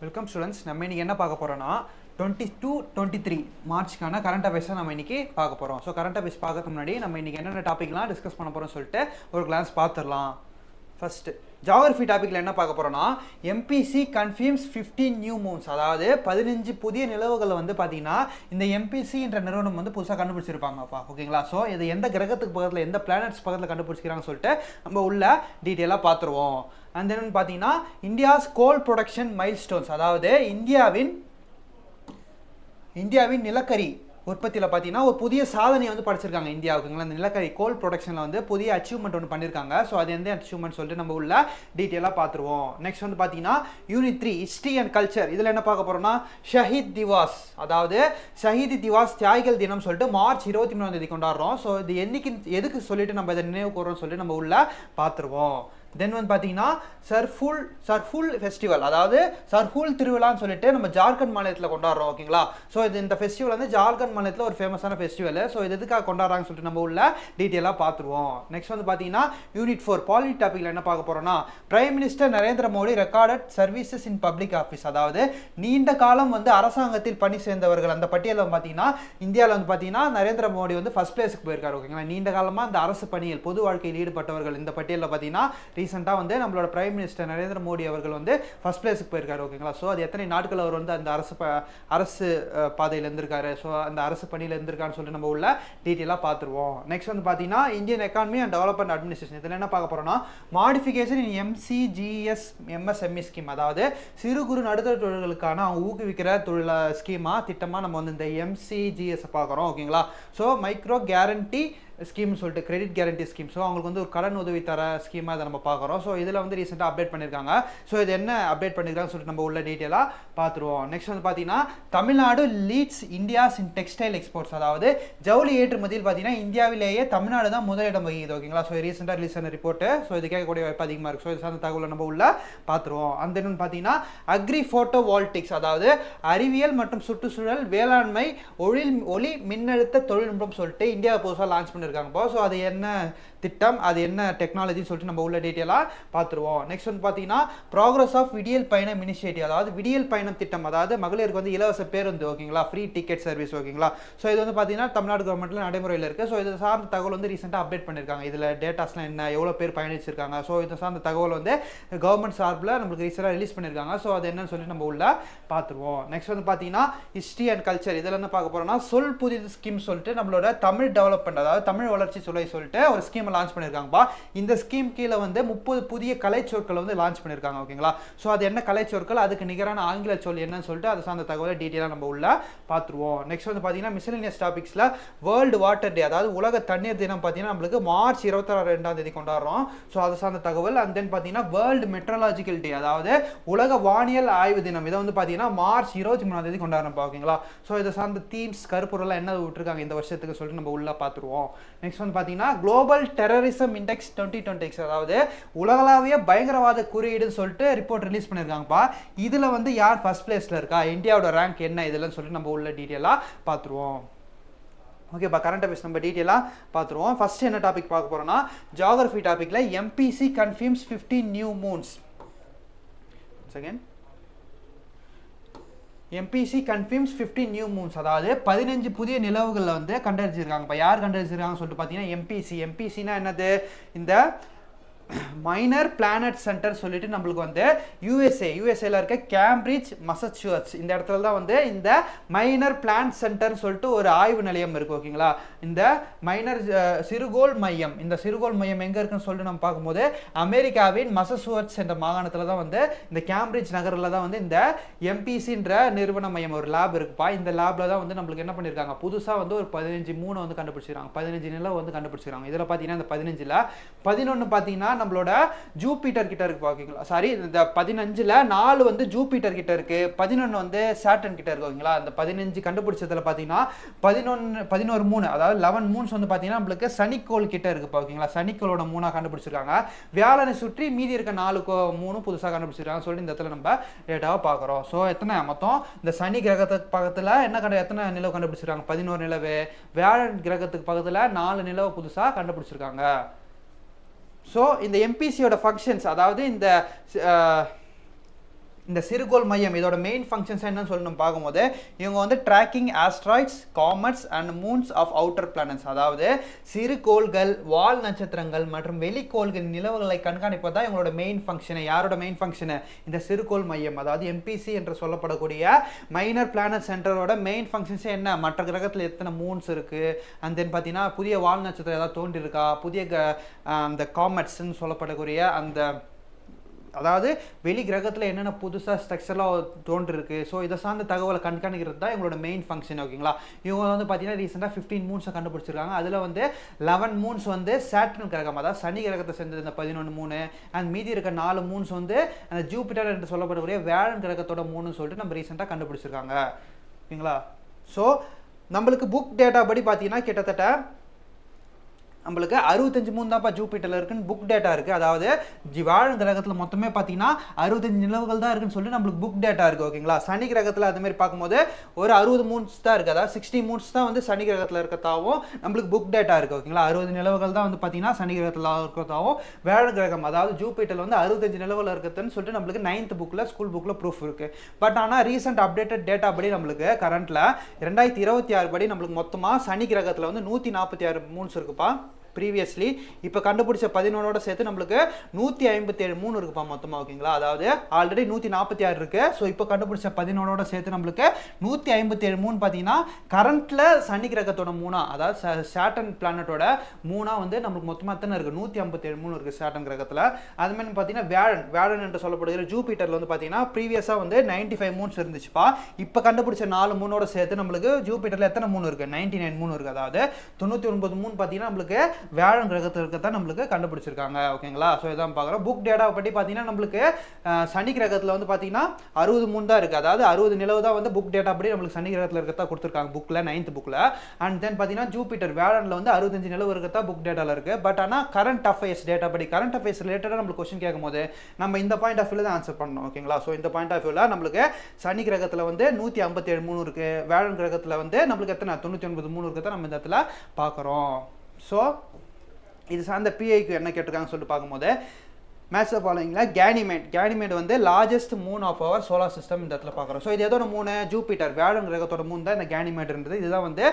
Welcome students. நம்ம இன்றைக்கி என்ன பார்க்க போகிறோன்னா 22-23 மார்ச்க்கான கரண்ட் அஃபேர்ஸை நம்ம இன்றைக்கி பார்க்க போகிறோம். ஸோ கரண்ட் அஃபேர்ஸ் பார்க்கறதுக்கு முன்னாடி நம்ம இன்றைக்கி என்னென்ன டாப்பிக்லாம் டிஸ்கஸ் பண்ண போகிறோம்னு சொல்லிட்டு ஒரு கிளான்ஸ் பார்த்துடலாம். ஃபஸ்ட்டு ஜியாகிரஃபி டாப்பிக்கில் என்ன பார்க்க போகிறோன்னா எம்பிசி கன்ஃபர்ம்ஸ் 15 நியூ மூன்ஸ், அதாவது 15 புதிய நிலவுகளை வந்து பார்த்தீங்கன்னா இந்த எம்பிசின்ற நிறுவனம் வந்து புதுசாக கண்டுபிடிச்சிருப்பாங்கப்பா. ஓகேங்களா? ஸோ இது எந்த கிரகத்துக்கு பக்கத்தில் எந்த பிளானட்ஸ் பக்கத்தில் கண்டுபிடிச்சிக்கிறாங்கன்னு சொல்லிட்டு நம்ம உள்ள டீட்டெயிலாக பார்த்துருவோம். அண்ட் தென் பார்த்தீங்கன்னா இந்தியாஸ் கோல் ப்ரொடக்ஷன் மைல்ஸ்டோன்ஸ், அதாவது இந்தியாவின் நிலக்கரி உற்பத்தியில் பார்த்தீங்கன்னா ஒரு புதிய சாதனையை வந்து படிச்சிருக்காங்க இந்தியாவுக்குங்களா. இந்த நிலக்கரி கோல் ப்ரொடக்ஷனில் வந்து புதிய அச்சீவ்மெண்ட் ஒன்று பண்ணியிருக்காங்க. ஸோ அது எந்த அச்சீவ்மெண்ட் சொல்லிட்டு நம்ம உள்ள டீட்டெயிலாக பார்த்துருவோம். நெக்ஸ்ட் வந்து பார்த்தீங்கன்னா யூனிட் 3 ஹிஸ்ட்ரி அண்ட் கல்ச்சர். இதில் என்ன பார்க்க போகிறோம்னா ஷஹீத் திவாஸ், அதாவது ஷஹீத் திவாஸ் தியாகிகள் தினம் சொல்லிட்டு மார்ச் 23 கொண்டாடுறோம். ஸோ இது என்னைக்கு எதுக்கு சொல்லிட்டு நம்ம இதை நினைவு கூறோம்னு சொல்லிட்டு நம்ம உள்ள பார்த்துருவோம். தென் வந்து பார்த்தீங்கன்னா சர்ஃபுல் ஃபெஸ்டிவல், அதாவது சர்ஃபுல் திருவிழான்னு சொல்லிட்டு நம்ம ஜார்க்கண்ட் மாநிலத்தில் கொண்டாடுறோம். ஓகேங்களா? ஸோ இந்த ஃபெஸ்டிவல் வந்து ஜார்க்கண்ட் மாநிலத்தில் ஒரு ஃபேமஸான ஃபெஸ்டிவல். ஸோ இது எதுக்காக கொண்டாடுறாங்கன்னு சொல்லிட்டு நம்ம உள்ள டீட்டெயிலாக பார்த்துருவோம். நெக்ஸ்ட் வந்து பார்த்தீங்கன்னா யூனிட் 4 பாலிட்டி டாப்பிக்கில் என்ன பார்க்க போகிறோம்னா prime minister Narendra Modi recorded services in public office, அதாவது நீண்ட காலம் வந்து அரசாங்கத்தில் பணி சேர்ந்தவர்கள். அந்த பட்டியலில் பார்த்தீங்கன்னா இந்தியாவில் வந்து பார்த்தீங்கன்னா நரேந்திர மோடி வந்து ஃபர்ஸ்ட் பிளேஸுக்கு போயிருக்காரு. ஓகேங்களா? நீண்ட காலமாக இந்த அரசு பணியில் பொது வாழ்க்கையில் ஈடுபட்டவர்கள் இந்த பட்டியலில் பார்த்தீங்கன்னா ரீசெண்டாக வந்து நம்மளோட பிரைம் மினிஸ்டர் நரேந்திர மோடி அவர்கள் வந்து ஃபர்ஸ்ட் பிளேஸுக்கு போயிருக்காரு. ஓகேங்களா? ஸோ அது எத்தனை நாட்கள் அவர் வந்து அந்த அரசு பாதையில் இருந்திருக்காரு, ஸோ அந்த அரசு பணியில் இருந்திருக்காருன்னு சொல்லிட்டு நம்ம உள்ள டீட்டெயிலாக பார்த்துருவோம். நெக்ஸ்ட் வந்து பார்த்தீங்கன்னா Indian economy and development administration. இதில் என்ன பார்க்க போகிறோம்னா மாடிஃபிகேஷன் இன் எம்சிஜிஎஸ் எம்எஸ்எம்இ ஸ்கீம், அதாவது சிறு குறு நடுத்தர தொழில்களுக்கான அவங்க ஊக்குவிக்கிற தொழில் ஸ்கீமாக திட்டமாக நம்ம வந்து இந்த எம்சிஜிஎஸ் பார்க்குறோம். ஓகேங்களா? ஸோ மைக்ரோ கேரண்டி ஸ்கீம்னு சொல்லிட்டு கிரெடிட் கேரண்டி ஸ்கீம். ஸோ அவங்களுக்கு வந்து ஒரு கடன் உதவி தர ஸ்கீமாக அதை நம்ம பார்க்குறோம். ஸோ இதில் வந்து ரீசெண்டாக அப்டேட் பண்ணியிருக்காங்க. ஸோ இது என்ன அப்டேட் பண்ணியிருக்காங்கன்னு சொல்லிட்டு நம்ம உள்ள டீட்டெயிலாக பார்த்துருவோம். நெக்ஸ்ட் வந்து பார்த்தீங்கன்னா தமிழ்நாடு லீட்ஸ் இந்தியாஸ் இன் டெக்ஸ்டைல் எக்ஸ்போர்ட்ஸ், அதாவது ஜவுளி ஏற்றுமதியில் பார்த்தீங்கன்னா இந்தியாவிலேயே தமிழ்நாடு தான் முதலிடம் வகிக்குது. ஓகேங்களா? ஸோ ரீசெண்டாக ரிலீஸ் ஆன ரிப்போர்ட்டு. ஸோ இது கேட்கக்கூடிய வாய்ப்பு அதிகமாக இருக்குது. ஸோ இது சார்ந்த தகவலை நம்ம உள்ள பார்த்துருவோம். அந்த இன்னும் பார்த்தீங்கன்னா அக்ரி ஃபோட்டோ வால்டிக்ஸ், அதாவது அறிவியல் மற்றும் சுற்றுச்சூழல் வேளாண்மை ஒளி மின்னழுத்த தொழில்நுட்பம் சொல்லிட்டு இந்தியாவை புதுசாக லான்ச் பண்ணியிருக்காங்க. ஸோ அது என்ன திட்டம், அது என்ன டெக்னாலஜின்னு சொல்லிட்டு நம்ம உள்ள டீட்டெயிலாக பார்த்துருவோம். நெக்ஸ்ட் வந்து பார்த்தீங்கன்னா ப்ராக்ரஸ் ஆஃப் விடியல் பயணம் இனிஷியேட்டிவ், அதாவது விடியல் பயணம் திட்டம், அதாவது மகளிருக்கு வந்து இலவச பேருந்து. ஓகேங்களா? Free ticket service. ஓகேங்களா? ஸோ இது வந்து பார்த்தீங்கன்னா தமிழ்நாடு கவர்மெண்ட்டில் நடைமுறையில் இருக்குது. ஸோ இது சார்ந்த தகவல் வந்து ரீசெண்டாக அப்டேட் பண்ணியிருக்காங்க. இதில் டேட்டாஸ்லாம் என்ன, எவ்வளோ பேர் பயணிச்சிருக்காங்க, ஸோ இது சார்ந்த தகவல் வந்து கவர்மெண்ட் சார்பில் நம்மளுக்கு ரீசெண்டாக ரிலீஸ் பண்ணியிருக்காங்க. ஸோ அது என்னன்னு சொல்லிட்டு நம்ம உள்ள பார்த்துருவோம். நெக்ஸ்ட் வந்து பார்த்தீங்கன்னா ஹிஸ்ட்ரி அண்ட் கல்ச்சர். இதில் என்ன பார்க்க போகிறோம்னா சொல் புதிது ஸ்கீம் சொல்லிட்டு நம்மளோட தமிழ் டெவலப்மெண்ட், அதாவது தமிழ் வளர்ச்சி சொல்லிட்டு ஒரு ஸ்கீம் லான்ச் பண்ணியிருக்காங்கப்பா. இந்த ஸ்கீம் கீழே வந்து 30 புதிய கலை சொற்களை வந்து லான்ச் பண்ணியிருக்காங்க. ஓகேங்களா? ஸோ அது என்ன கலை சொற்கள், அதுக்கு நிகரான ஆங்கில சொல் என்னன்னு சொல்லிட்டு அது சார்ந்த தகவலை டீட்டெயிலாக நம்ம உள்ள பார்த்துருவோம். நெக்ஸ்ட் வந்து பார்த்தீங்கன்னா மிஸ்செலேனியஸ் டாபிக்ஸில் வேர்ல்டு வாட்டர் டே, அதாவது உலக தண்ணீர் தினம் பார்த்தீங்கன்னா நம்மளுக்கு மார்ச் 22 கொண்டாடுறோம். ஸோ அது சார்ந்த தகவல். அண்ட் தென் பார்த்தீங்கன்னா வேர்ல்டு மெட்ரலாஜிக்கல் டே, அதாவது உலக வானியல் ஆய்வு தினம், இதை வந்து பார்த்தீங்கன்னா மார்ச் 23 கொண்டாடுறோம். ஓகேங்களா? ஸோ இதை சார்ந்த தீம்ஸ் கருப்பொருளாக என்ன விட்டுருக்காங்க இந்த வருஷத்துக்கு சொல்லிட்டு நம்ம உள்ள பார்த்துருவோம். நெக்ஸ்ட் வந்து பார்த்தீங்கன்னா குளோபல் டெரரிசம் இண்டெக்ஸ் 2020, அதாவது உலகளாவிய பயங்கரவாத குறியீடுன்னு சொல்லிட்டு ரிப்போர்ட் ரிலீஸ் பண்ணியிருக்காங்கப்பா. இதில் வந்து யார் ஃபர்ஸ்ட் பிளேஸில் இருக்கா, இந்தியாவோட ரேங்க் என்ன, இதெல்லாம் சொல்லிட்டு நம்ம உள்ள டீட்டெயிலாக பார்த்துருவோம். ஓகேப்பா, கரண்ட் அஃபேர்ஸ் நம்ம டீட்டெயிலாக பார்த்துருவோம். ஃபர்ஸ்ட் என்ன டாபிக் பார்க்க போகிறோம்னா ஜியாகிரஃபி டாப்பிக்கில் MPC confirms 15 new moons. Second MPC confirms 15 new moons, அதாவது 15 புதிய நிலவுகளில் வந்து கண்டறிஞ்சிருக்காங்க. இப்போ யார் கண்டறிஞ்சிருக்காங்கன்னு சொல்லிட்டு பார்த்தீங்கன்னா எம்பிசினா என்னது, இந்த மைனர் பிளானட் சென்டர் சொல்லிட்டு நம்மளுக்கு வந்து யூஎஸ்ஏல இருக்க கேம்பிரிட்ஜ் மசச்சூசெட்ஸ் இந்த இடத்துல தான் வந்து இந்த மைனர் பிளானட் சென்டர் சொல்லிட்டு ஒரு ஆய்வு நிலையம் இருக்கு. ஓகேங்களா? இந்த மைனர் சிறுகோள் மையம், இந்த சிறுகோள் மையம் எங்க இருக்குன்னு சொல்லிட்டு நம்ம பார்க்கும்போது அமெரிக்காவின் மசச்சூசெட்ஸ் என்ற மாகாணத்தில் தான் வந்து இந்த கேம்பிரிட்ஜ் நகரில் தான் வந்து இந்த எம்பிசின்ற நிறுவன மையம் ஒரு லேப் இருக்குப்பா. இந்த லேப்ல தான் வந்து நம்மளுக்கு என்ன பண்ணியிருக்காங்க, புதுசாக வந்து ஒரு 15 வந்து கண்டுபிடிச்சிருக்காங்க. 15 நிலம் வந்து கண்டுபிடிச்சிருக்காங்க. இதில் பார்த்தீங்கன்னா இந்த 15ல் 11 பார்த்தீங்கன்னா நம்மளோட ஜூபிட்டர் கிட்ட இருக்கு. ஓகேங்களா? சாரி, இந்த 15ல் 4 வந்து ஜூபிட்டர் கிட்ட இருக்கு, 11 வந்து சாட்டர்ன் கிட்ட இருக்கு. ஓகேங்களா? இந்த 15 கண்டுபிடிச்சதுல பார்த்தீங்கன்னா 11 மூணு, அதாவது 11 மூன்ஸ் வந்து பார்த்தீங்கன்னா நம்மளுக்கு சனிக்கோள் கிட்ட இருக்கு. ஓகேங்களா? சனிக்கோளோட 3 கண்டுபிடிச்சிருக்காங்க. வியாழனை சுற்றி மீதி இருக்க 4 3 புதுசாக கண்டுபிடிச்சிருக்காங்க சொல்லிட்டு இந்த இடத்துல நம்ம டேட்டாவை பார்க்குறோம். ஸோ எத்தனை மொத்தம் இந்த சனி கிரகத்துக்கு பக்கத்தில் எத்தனை நிலவு கண்டுபிடிச்சிருக்காங்க, 11 நிலவு. வியாழன் கிரகத்துக்கு பக்கத்தில் 4 நிலவு புதுசாக கண்டுபிடிச்சிருக்காங்க. ஸோ இந்த எம்பிசியோட ஃபங்க்ஷன்ஸ், அதாவது இந்த இந்த சிறுகோள் மையம் இதோட மெயின் ஃபங்க்ஷன்ஸ் என்னன்னு சொல்லி நம்ம பார்க்கும்போது இவங்க வந்து tracking asteroids comets and moons of outer planets, அதாவது சிறுகோள்கள் வால் நட்சத்திரங்கள் மற்றும் வெளிக்கோள்கள் நிலவுகளை கண்காணிப்பது தான் இவங்களோட மெயின் ஃபங்க்ஷனு. யாரோட மெயின் ஃபங்க்ஷனு? இந்த சிறுகோள் மையம், அதாவது எம்பிசி என்று சொல்லப்படக்கூடிய மைனர் பிளானட் சென்டரோட மெயின் ஃபங்க்ஷன்ஸே என்ன? மற்ற கிரகத்தில் எத்தனை மூன்ஸ் இருக்கு, அண்ட் தென் பார்த்தீங்கன்னா புதிய வால் நட்சத்திரம் ஏதாவது தோன்றி இருக்கா, புதிய அந்த காமெட்ஸ்ன்னு சொல்லப்படக்கூடிய அந்த அதாவது வெளி கிரகத்தில் என்னென்ன புதுசாக ஸ்ட்ரக்சர்லாம் தோன்றிருக்கு. ஸோ இதை சார்ந்த தகவலை கண்காணிக்கிறது தான் இவங்களோட மெயின் ஃபங்க்ஷன். ஓகேங்களா? இவங்க வந்து பார்த்தீங்கன்னா ரீசெண்டாக 15 மூன்ஸை கண்டுபிடிச்சிருக்காங்க. அதில் வந்து 11 மூன்ஸ் வந்து சாட்டர்ன் கிரகம், அதாவது சனி கிரகத்தை சேர்ந்தது இந்த 11 மூணு, அண்ட் மீதி இருக்க 4 மூன்ஸ் வந்து அந்த ஜூபிட்டர் என்று சொல்லப்படக்கூடிய வியாழன் கிரகத்தோட மூணுன்னு சொல்லிட்டு நம்ம ரீசெண்டாக கண்டுபிடிச்சிருக்காங்க. ஓகேங்களா? ஸோ நம்மளுக்கு புக் டேட்டா படி பார்த்தீங்கன்னா கிட்டத்தட்ட நம்மளுக்கு 65 மூணு தான்ப்பா ஜூபிட்டர்ல இருக்குன்னு புக் டேட்டா இருக்குது. அதாவது வியாழன் கிரகத்தில் மொத்தமே பார்த்தீங்கன்னா 65 நிலவுகள் தான் இருக்குன்னு சொல்லி நம்மளுக்கு புக் டேட்டா இருக்குது. ஓகேங்களா? சனி கிரகத்தில் அது மாதிரி பார்க்கும்போது ஒரு 60 மூன்ஸ் தான் இருக்குது. அதாவது 60 மூன்ஸ் தான் வந்து சனி கிரகத்தில் இருக்கிறதாவும் நம்மளுக்கு புக் டேட்டா இருக்குது. ஓகேங்களா? 60 நிலவுகள் தான் வந்து பார்த்தீங்கன்னா சனி கிரகத்தில் இருக்கிறதாவும் வியாழன் கிரகம் அதாவது ஜூபிட்டர் வந்து 65 நிலவுகள் இருக்குதுன்னு சொல்லிட்டு நம்மளுக்கு 9th புக்கில் ஸ்கூல் புக்கில் ப்ரூஃப் இருக்குது. பட் ஆனால் ரீசெண்ட் அப்டேட்டட் டேட்டா படி நம்மளுக்கு கரண்ட்டில் 2026 படி நம்மளுக்கு மொத்தமாக சனி கிரகத்தில் வந்து 146 மூன்ஸ் இருக்குப்பா ப்ரீவியஸ்லி. இப்போ கண்டுபிடிச்ச 11ஓட சேர்த்து நம்மளுக்கு 157 மூணு இருக்குப்பா மொத்தமாக. ஓகேங்களா? அதாவது ஆல்ரெடி 146 இருக்கு. ஸோ இப்போ கண்டுபிடிச்ச 11ஓட சேர்த்து நம்மளுக்கு 157 மூணு பார்த்தீங்கன்னா கரண்ட்ல சனி கிரகத்தோட மூணா, அதாவது சாட்டர்ன் பிளானட்டோட மூணா வந்து நம்மளுக்கு மொத்தமாக எத்தனை இருக்கு? 157 மூணு இருக்கு சாட்டர்ன் கிரகத்தில். அது மாதிரி பார்த்தீங்கன்னா வியாழன் என்று சொல்லப்படுகிற ஜூபிட்டர்ல வந்து பார்த்தீங்கன்னா ப்ரீவியஸாக வந்து 95 மூன்ஸ் இருந்துச்சுப்பா. இப்போ கண்டுபிடிச்ச 4 மூணோட சேர்த்து நம்மளுக்கு ஜூபிட்டர்ல எத்தனை மூணு இருக்கு? 99 மூணு இருக்கு. அதாவது 99 மூணு பார்த்தீங்கன்னா நம்மளுக்கு வியாழன் கிரகத்தில் இருக்கத்தான் நம்மளுக்கு கண்டுபிடிச்சிருக்காங்க. ஓகேங்களா? ஸோ இதான் பார்க்குறோம். புக் டேட்டா படி பார்த்தீங்கன்னா நம்மளுக்கு சனி கிரகத்தில் வந்து பார்த்தீங்கன்னா 60 மூணு தான் இருக்குது. அதாவது 60 நிலவு தான் வந்து புக் டேட்டா படி நம்மளுக்கு சனி கிரகத்தில் இருக்கத்தா கொடுத்துருக்காங்க புக்கில் 9th புக்கில். அண்ட் தென் பார்த்தீங்கன்னா ஜூபிட்டர் வியாழனில் வந்து 65 நிலவு இருக்கத்தா புக் டேட்டாவில் இருக்குது. பட் ஆனால் கரண்ட் அஃபேர்ஸ் டேட்டா படி கரண்ட் அஃபேர்ஸ் ரிலேட்டடாக நம்மளுக்கு கொஸ்டின் கேட்கும் போது நம்ம இந்த பாயிண்ட் ஆஃப் வியூவில் தான் ஆன்சர் பண்ணணும். ஓகேங்களா? ஸோ இந்த பாயிண்ட் ஆஃப் வியூவில் நம்மளுக்கு சனி கிரகத்தில் வந்து 157 மூணு இருக்குது, வியாழன் கிரகத்தில் வந்து நம்மளுக்கு எத்தனை 99 மூணு இருக்கத்தான் நம்ம இந்த இடத்துல பார்க்குறோம். ஸோ இது சார்ந்த பிஐக்கு என்ன கேட்டிருக்காங்கன்னு சொல்லிட்டு பார்க்கும்போது மேட்ச் ஃபாலோயிங்கில் கேனிமேட் வந்து largest moon of our solar system இந்த இடத்துல பார்க்குறோம். ஸோ இது எதோட மூணு? ஜூபிட்டர் வியாழன் கிரகத்தோட மூணு தான் இந்த கேனிமேட்ன்றது. இதுதான் வந்து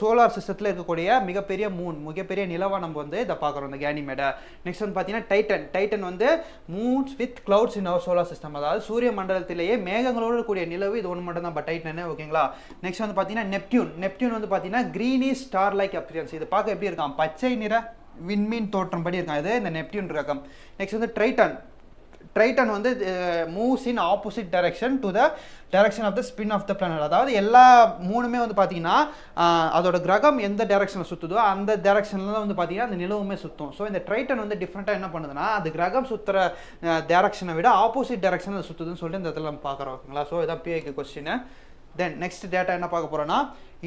சோலார் சிஸ்டத்தில் இருக்கக்கூடிய மிகப்பெரிய மிகப்பெரிய நிலவாக நம்ம வந்து இதை பார்க்குறோம் இந்த கேனிமேடை. நெக்ஸ்ட் வந்து பார்த்தீங்கன்னா டைட்டன் வந்து moons with clouds in our solar system, அதாவது சூரிய மண்டலத்திலேயே மேகங்களோடு கூடிய நிலவு இது ஒன்று மட்டும் தான் டைட்டன். ஓகேங்களா? நெக்ஸ்ட் வந்து பார்த்தீங்கன்னா நெப்டியூன் வந்து பார்த்தீங்கன்னா கிரீனிஷ் ஸ்டார் லைக் அப்பியரன்ஸ். இது பார்க்க எப்படி இருக்கான்? பச்சை நிற விண்மீன் தோற்றம் படி இருக்கான். இது இந்த நெப்டியூன் ரகம். நெக்ஸ்ட் வந்து ட்ரைட்டன் வந்து moves in opposite direction to the direction of the spin of the planet. அதாவது எல்லா மூணுமே வந்து பார்த்தீங்கன்னா அதோட கிரகம் எந்த டைரக்ஷனில் சுற்றுதோ அந்த டைரக்ஷனில் தான் வந்து பார்த்தீங்கன்னா அந்த நிலவுமே சுற்றும். ஸோ இந்த ட்ரைட்டன் வந்து டிஃப்ரெண்ட்டாக என்ன பண்ணுதுன்னா அது கிரகம் சுற்றுற டைரக்ஷனை விட ஆப்போசிட் டைரக்ஷனில் சுற்றுதுன்னு சொல்லிட்டு இந்த இடத்துல நம்ம பார்க்குறோம். ஓகேங்களா? ஸோ இதான் பிஐக்கு கொஸ்டின். தென் நெக்ஸ்ட் டேட்டா என்ன பார்க்க போகிறோன்னா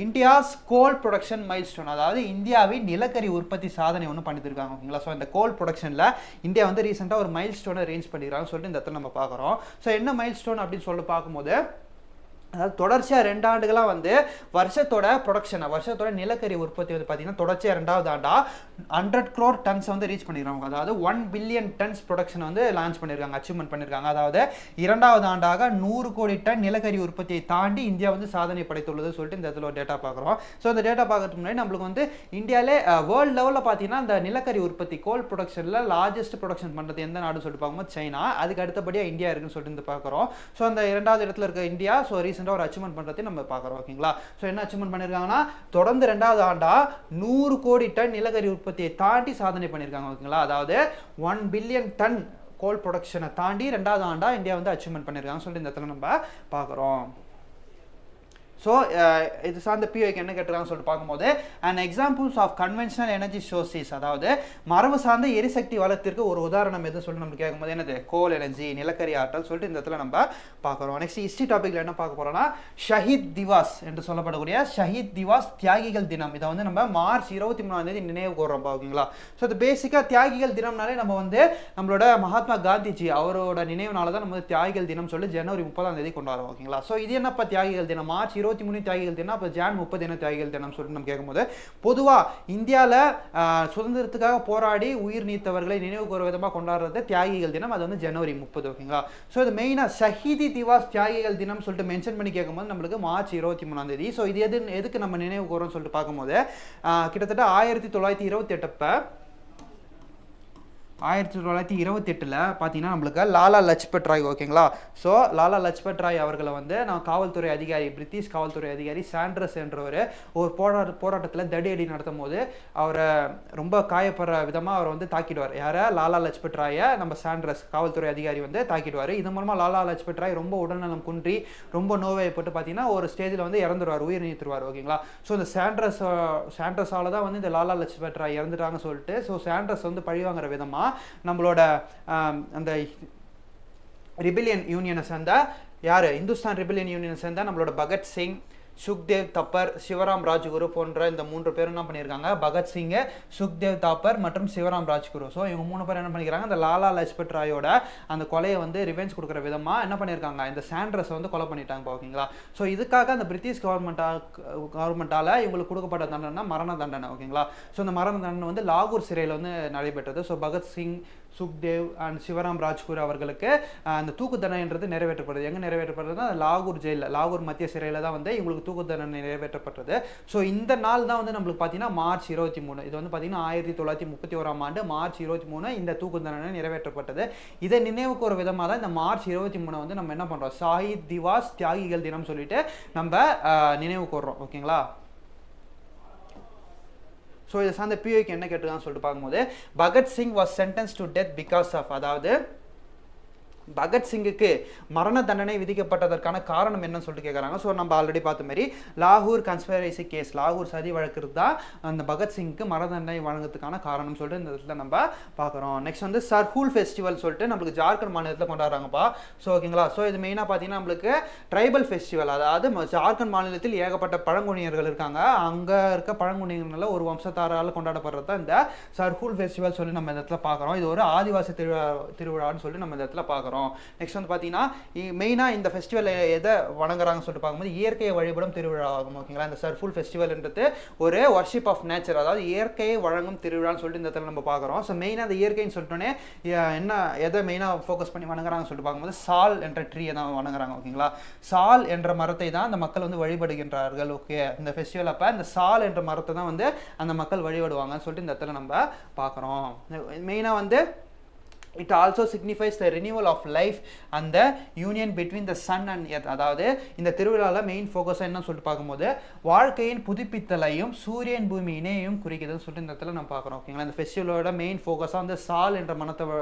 இந்தியாஸ் கோல் ப்ரொடக்ஷன் மைல்ஸ்டோன், அதாவது இந்தியாவின் நிலக்கரி உற்பத்தி சாதனை ஒன்று பண்ணியிருக்காங்க. ஓகேங்களா? ஸோ இந்த கோல் ப்ரொடக்ஷனில் இந்தியா வந்து ரீசெண்டாக ஒரு மைல்ஸ்டோனை ரேஞ்ச் பண்ணிக்கிறாங்கன்னு சொல்லிட்டு இந்த இடத்துல நம்ம பார்க்குறோம். ஸோ என்ன மைல்ஸ்டோன் அப்படின்னு சொல்லிட்டு பார்க்கும்போது அதாவது தொடர்ச்சியாக 2 ஆண்டுகளாக வந்து வருஷத்தோட நிலக்கரி உற்பத்தி வந்து பார்த்தீங்கன்னா தொடர்ச்சியாக 2வது ஆண்டாக 100 crore tons வந்து ரீச் பண்ணியிருக்காங்க. அதாவது 1 billion tons ப்ரொடக்ஷன் வந்து லான்ச் பண்ணியிருக்காங்க, அச்சீவ்மெண்ட் பண்ணியிருக்காங்க. அதாவது 2வது ஆண்டாக 100 கோடி டன் நிலக்கரி உற்பத்தியை தாண்டி இந்தியா வந்து சாதனை படைத்துள்ளது சொல்லிட்டு இந்த இடத்துல ஒரு டேட்டா பார்க்குறோம். ஸோ இந்த டேட்டா பார்க்கறதுக்கு முன்னாடி நம்மளுக்கு வந்து இந்தியாவிலே வேர்ல்டு லெவலில் பார்த்தீங்கன்னா இந்த நிலக்கரி உற்பத்தி கோல் ப்ரொடக்ஷனில் லார்ஜஸ்ட் ப்ரொடக்ஷன் பண்ணுறது எந்த நாடுன்னு சொல்லிட்டு பார்க்கும்போது சைனா, அதுக்கு அடுத்தபடியாக இந்தியா இருக்குன்னு சொல்லிட்டு இந்த பார்க்குறோம். ஸோ அந்த 2வது இடத்துல இருக்க இந்தியா ஸோ ரீசெண்டாக ஒரு அச்சீவ்மெண்ட் பண்ணுறதை நம்ம பார்க்குறோம். ஓகேங்களா? ஸோ என்ன அச்சீவ்மெண்ட் பண்ணியிருக்காங்கன்னா தொடர்ந்து 2வது ஆண்டா 100 கோடி டன் நிலக்கரி உற்பத்தியை தாண்டி சாதனை பண்ணியிருக்காங்க. ஓகேங்களா? அதாவது 1 பில்லியன் டன் கோல் ப்ரொடக்ஷனை தாண்டி 2வது ஆண்டா இந்தியா வந்து அச்சீவ்மெண்ட் பண்ணியிருக்காங்க சொல்லிட்டு இந்த இடத்துல நம்ம பார்க்குறோம். ஸோ இது சார்ந்த பிஓக்கு என்ன கேட்டிருக்காங்கன்னு சொல்லிட்டு பார்க்கும்போது and examples of conventional energy sources, அதாவது மரபு சார்ந்த எரிசக்தி வளத்திற்கு ஒரு உதாரணம் எது சொல்லி நம்ம கேட்கும்போது என்னது? கோல் எனர்ஜி, நிலக்கரி ஆற்றல் சொல்லிட்டு இந்த இடத்துல நம்ம பார்க்குறோம். நெக்ஸ்ட் ஹிஸ்ட்ரி டாபிக்ல என்ன பார்க்க போறோம்னா ஷஹீத் திவாஸ் என்று சொல்லப்படக்கூடிய ஷஹீத் திவாஸ் தியாகிகள் தினம். இதை வந்து நம்ம மார்ச் 23 நினைவு கூறுறோம். ஓகேங்களா? ஸோ இது பேசிக்காக தியாகிகள் தினம்னாலே நம்ம வந்து நம்மளோட மகாத்மா காந்திஜி அவரோட நினைவுனால தான் நம்ம தியாகிகள் தினம் சொல்லி ஜனவரி 30 கொண்டாடுறோம். ஓகேங்களா? ஸோ இது என்னப்பா தியாகிகள் தினம்? மார்ச் 23 23 தியாகிகள் தினம், அப்போ ஜான் 30 என்ன தியாகிகள் தினம் சொல்லிட்டு நம்ம கேட்கும்போது, பொதுவாக இந்தியாவில் சுதந்திரத்துக்காக போராடி உயிர் நீத்தவர்களை நினைவு கூற விதமாக கொண்டாடுறது தியாகிகள் தினம், அது வந்து ஜனவரி 30. ஓகேங்களா. ஸோ இது மெயினாக ஷஹீதி திவாஸ் தியாகிகள் தினம் சொல்லிட்டு மென்ஷன் பண்ணி கேட்கும்போது நம்மளுக்கு மார்ச் 23. ஸோ இது எதுக்கு நம்ம நினைவு கூறோம்னு சொல்லிட்டு பார்க்கும்போது, கிட்டத்தட்ட 1928 1928 பார்த்தீங்கன்னா நம்மளுக்கு லாலா லஜ்பத் ராய். ஓகேங்களா. ஸோ லாலா லஜ்பத் ராய் அவர்களை வந்து நான் காவல்துறை அதிகாரி, பிரிட்டிஷ் காவல்துறை அதிகாரி சாண்ட்ரஸ் என்றவர் ஒரு போராட்டத்தில் தடியடி நடத்தும் போது அவரை ரொம்ப காயப்படுற விதமாக அவர் வந்து தாக்கிடுவார். யாரை? லாலா லஜ்பத் ராயை நம்ம சாண்ட்ரஸ் காவல்துறை அதிகாரி வந்து தாக்கிடுவார். இது மூலமாக லாலா லஜ்பத் ராய் ரொம்ப உடல்நலம் குன்றி ரொம்ப நோய்வாய்ப்பட்டு பார்த்தீங்கன்னா ஒரு ஸ்டேஜில் வந்து இறந்துருவார், உயிர் நீத்துருவார். ஓகேங்களா. ஸோ இந்த சாண்ட்ரஸால தான் வந்து இந்த லாலா லஜ்பத் ராய் இறந்துட்டாங்கன்னு சொல்லிட்டு ஸோ சாண்ட்ரஸ் வந்து பழிவாங்கிற விதமாக நம்மளோட அந்த ரிபெலியன் யூனியனை சேர்ந்த யாரு, இந்துஸ்தான் ரிபெலியன் யூனியனை சேர்ந்த நம்மளோட பகத்சிங், சுக்தேவ் தாப்பர், சிவராம் ராஜ்குரு போன்ற இந்த 3 பேரும் என்ன பண்ணியிருக்காங்க, பகத்சிங், சுக்தேவ் தாப்பர் மற்றும் சிவராம் ராஜ்குரு. ஸோ இவங்க 3 பேர் என்ன பண்ணிக்கிறாங்க, இந்த லாலா லஜ்பத் ராயோட அந்த கொலையை வந்து ரிவெஞ்ச் கொடுக்குற விதமாக என்ன பண்ணியிருக்காங்க, இந்த சாண்ட்ரஸை வந்து கொலை பண்ணிட்டாங்க. ஓகேங்களா. ஸோ இதுக்காக அந்த பிரிட்டிஷ் கவர்மெண்ட்டால் இவங்களுக்கு கொடுக்கப்பட்ட தண்டனை மரண தண்டனை. ஓகேங்களா. ஸோ இந்த மரண தண்டனை வந்து லாகூர் சிறையில் வந்து நடைபெற்றது. ஸோ பகத்சிங், சுக்தேவ் அண்ட் சிவராம் ராஜ்குரு அவர்களுக்கு அந்த தூக்கு தண்டனைன்றது நிறைவேற்றப்படுது. எங்கே நிறைவேற்றப்படுறதுன்னா லாகூர் ஜெயிலில், லாகூர் மத்திய சிறையில் தான் வந்து இவங்களுக்கு தூக்கு தண்டனை நிறைவேற்றப்பட்டது. ஸோ இந்த நாள் தான் வந்து நம்மளுக்கு பார்த்தீங்கன்னா மார்ச் 23. இது வந்து பார்த்தீங்கன்னா 1931 மார்ச் 23 இந்த தூக்கு தண்டனை நிறைவேற்றப்பட்டது. இதை நினைவு கூற விதமாக தான் இந்த மார்ச் 23 வந்து நம்ம என்ன பண்ணுறோம், ஷஹீத் திவாஸ் தியாகிகள் தினம் சொல்லிட்டு நம்ம நினைவு கூறுறோம். ஓகேங்களா. ஸோ இதை சார்ந்த பிஓக்கு என்ன கேட்டுருக்கான்னு சொல்லிட்டு பார்க்கும்போது, Bhagat Singh was sentence to death because of, அதாவது பகத்சிங்குக்கு மரண தண்டனை விதிக்கப்பட்டதற்கான காரணம் என்னன்னு சொல்லிட்டு கேட்குறாங்க. ஸோ நம்ம ஆல்ரெடி பார்த்த மாதிரி லாகூர் கன்ஸ்பிரசி கேஸ், லாகூர் சதி வழக்கு தான் அந்த பகத்சிங்க்கு மரண தண்டனை வழங்குறதுக்கான காரணம் சொல்லிட்டு இந்த இடத்துல நம்ம பார்க்குறோம். நெக்ஸ்ட் வந்து சர்ஹூல் ஃபெஸ்டிவல் சொல்லிட்டு நம்மளுக்கு ஜார்க்கண்ட் மாநிலத்தில் கொண்டாடுறாங்கப்பா. ஸோ ஓகேங்களா. ஸோ இது மெயினாக பார்த்தீங்கன்னா நம்மளுக்கு ட்ரைபல் ஃபெஸ்டிவல், அதாவது ஜார்க்கண்ட் மாநிலத்தில் ஏகப்பட்ட பழங்குடியினர்கள் இருக்காங்க. அங்கே இருக்க பழங்குடியினர்களில் ஒரு வம்சத்தாரால் கொண்டாடப்படுறது தான் இந்த சர்ஹூல் ஃபெஸ்டிவல் சொல்லி நம்ம இந்த இடத்துல பார்க்குறோம். இது ஒரு ஆதிவாசி திருவிழான்னு சொல்லி நம்ம இந்த இடத்துல பார்க்குறோம். நெக்ஸ்ட் வந்து பார்த்தீங்கன்னா மெயினாக இந்த ஃபெஸ்டிவல் எதை வணங்குறாங்கன்னு சொல்லிட்டு பார்க்கும்போது இயற்கையை வழிபடும் திருவிழா ஆகும். ஓகேங்களா. இந்த சர்ஃபுல் ஃபெஸ்டிவல்ன்றது ஒரு வர்ஷிப் ஆஃப் நேச்சர், அதாவது இயற்கையை வழங்கும் திருவிழான்னு சொல்லிட்டு இந்த இடத்துல நம்ம பார்க்குறோம். ஸோ மெயினாக அந்த இயற்கைன்னு சொல்லிட்டோன்னே என்ன எதை மெயினாக ஃபோக்கஸ் பண்ணி வணங்குறாங்கன்னு சொல்லிட்டு பார்க்கும்போது சால் என்ற ட்ரீயை தான் வணங்குறாங்க. ஓகேங்களா. சால் என்ற மரத்தை தான் அந்த மக்கள் வந்து வழிபடுகின்றார்கள். ஓகே. இந்த ஃபெஸ்டிவல் அப்போ இந்த சால் என்ற மரத்தை தான் வந்து அந்த மக்கள் வழிபடுவாங்கன்னு சொல்லிட்டு இந்த இடத்துல நம்ம பார்க்குறோம். மெயினாக வந்து it also signifies the renewal of life and the union between the sun and earth. அதாவது இந்த திருவிழாவில் மெயின் ஃபோக்கஸாக என்ன சொல்லிட்டு பார்க்கும்போது வாழ்க்கையின் புதுப்பித்தலையும் சூரியன் பூமி இணையையும் குறிக்குதுன்னு சொல்லிட்டு இந்த இடத்துல நம்ம பார்க்குறோம். ஓகேங்களா. இந்த ஃபெஸ்டிவலோட மெயின் ஃபோக்கஸாக வந்து சால் என்ற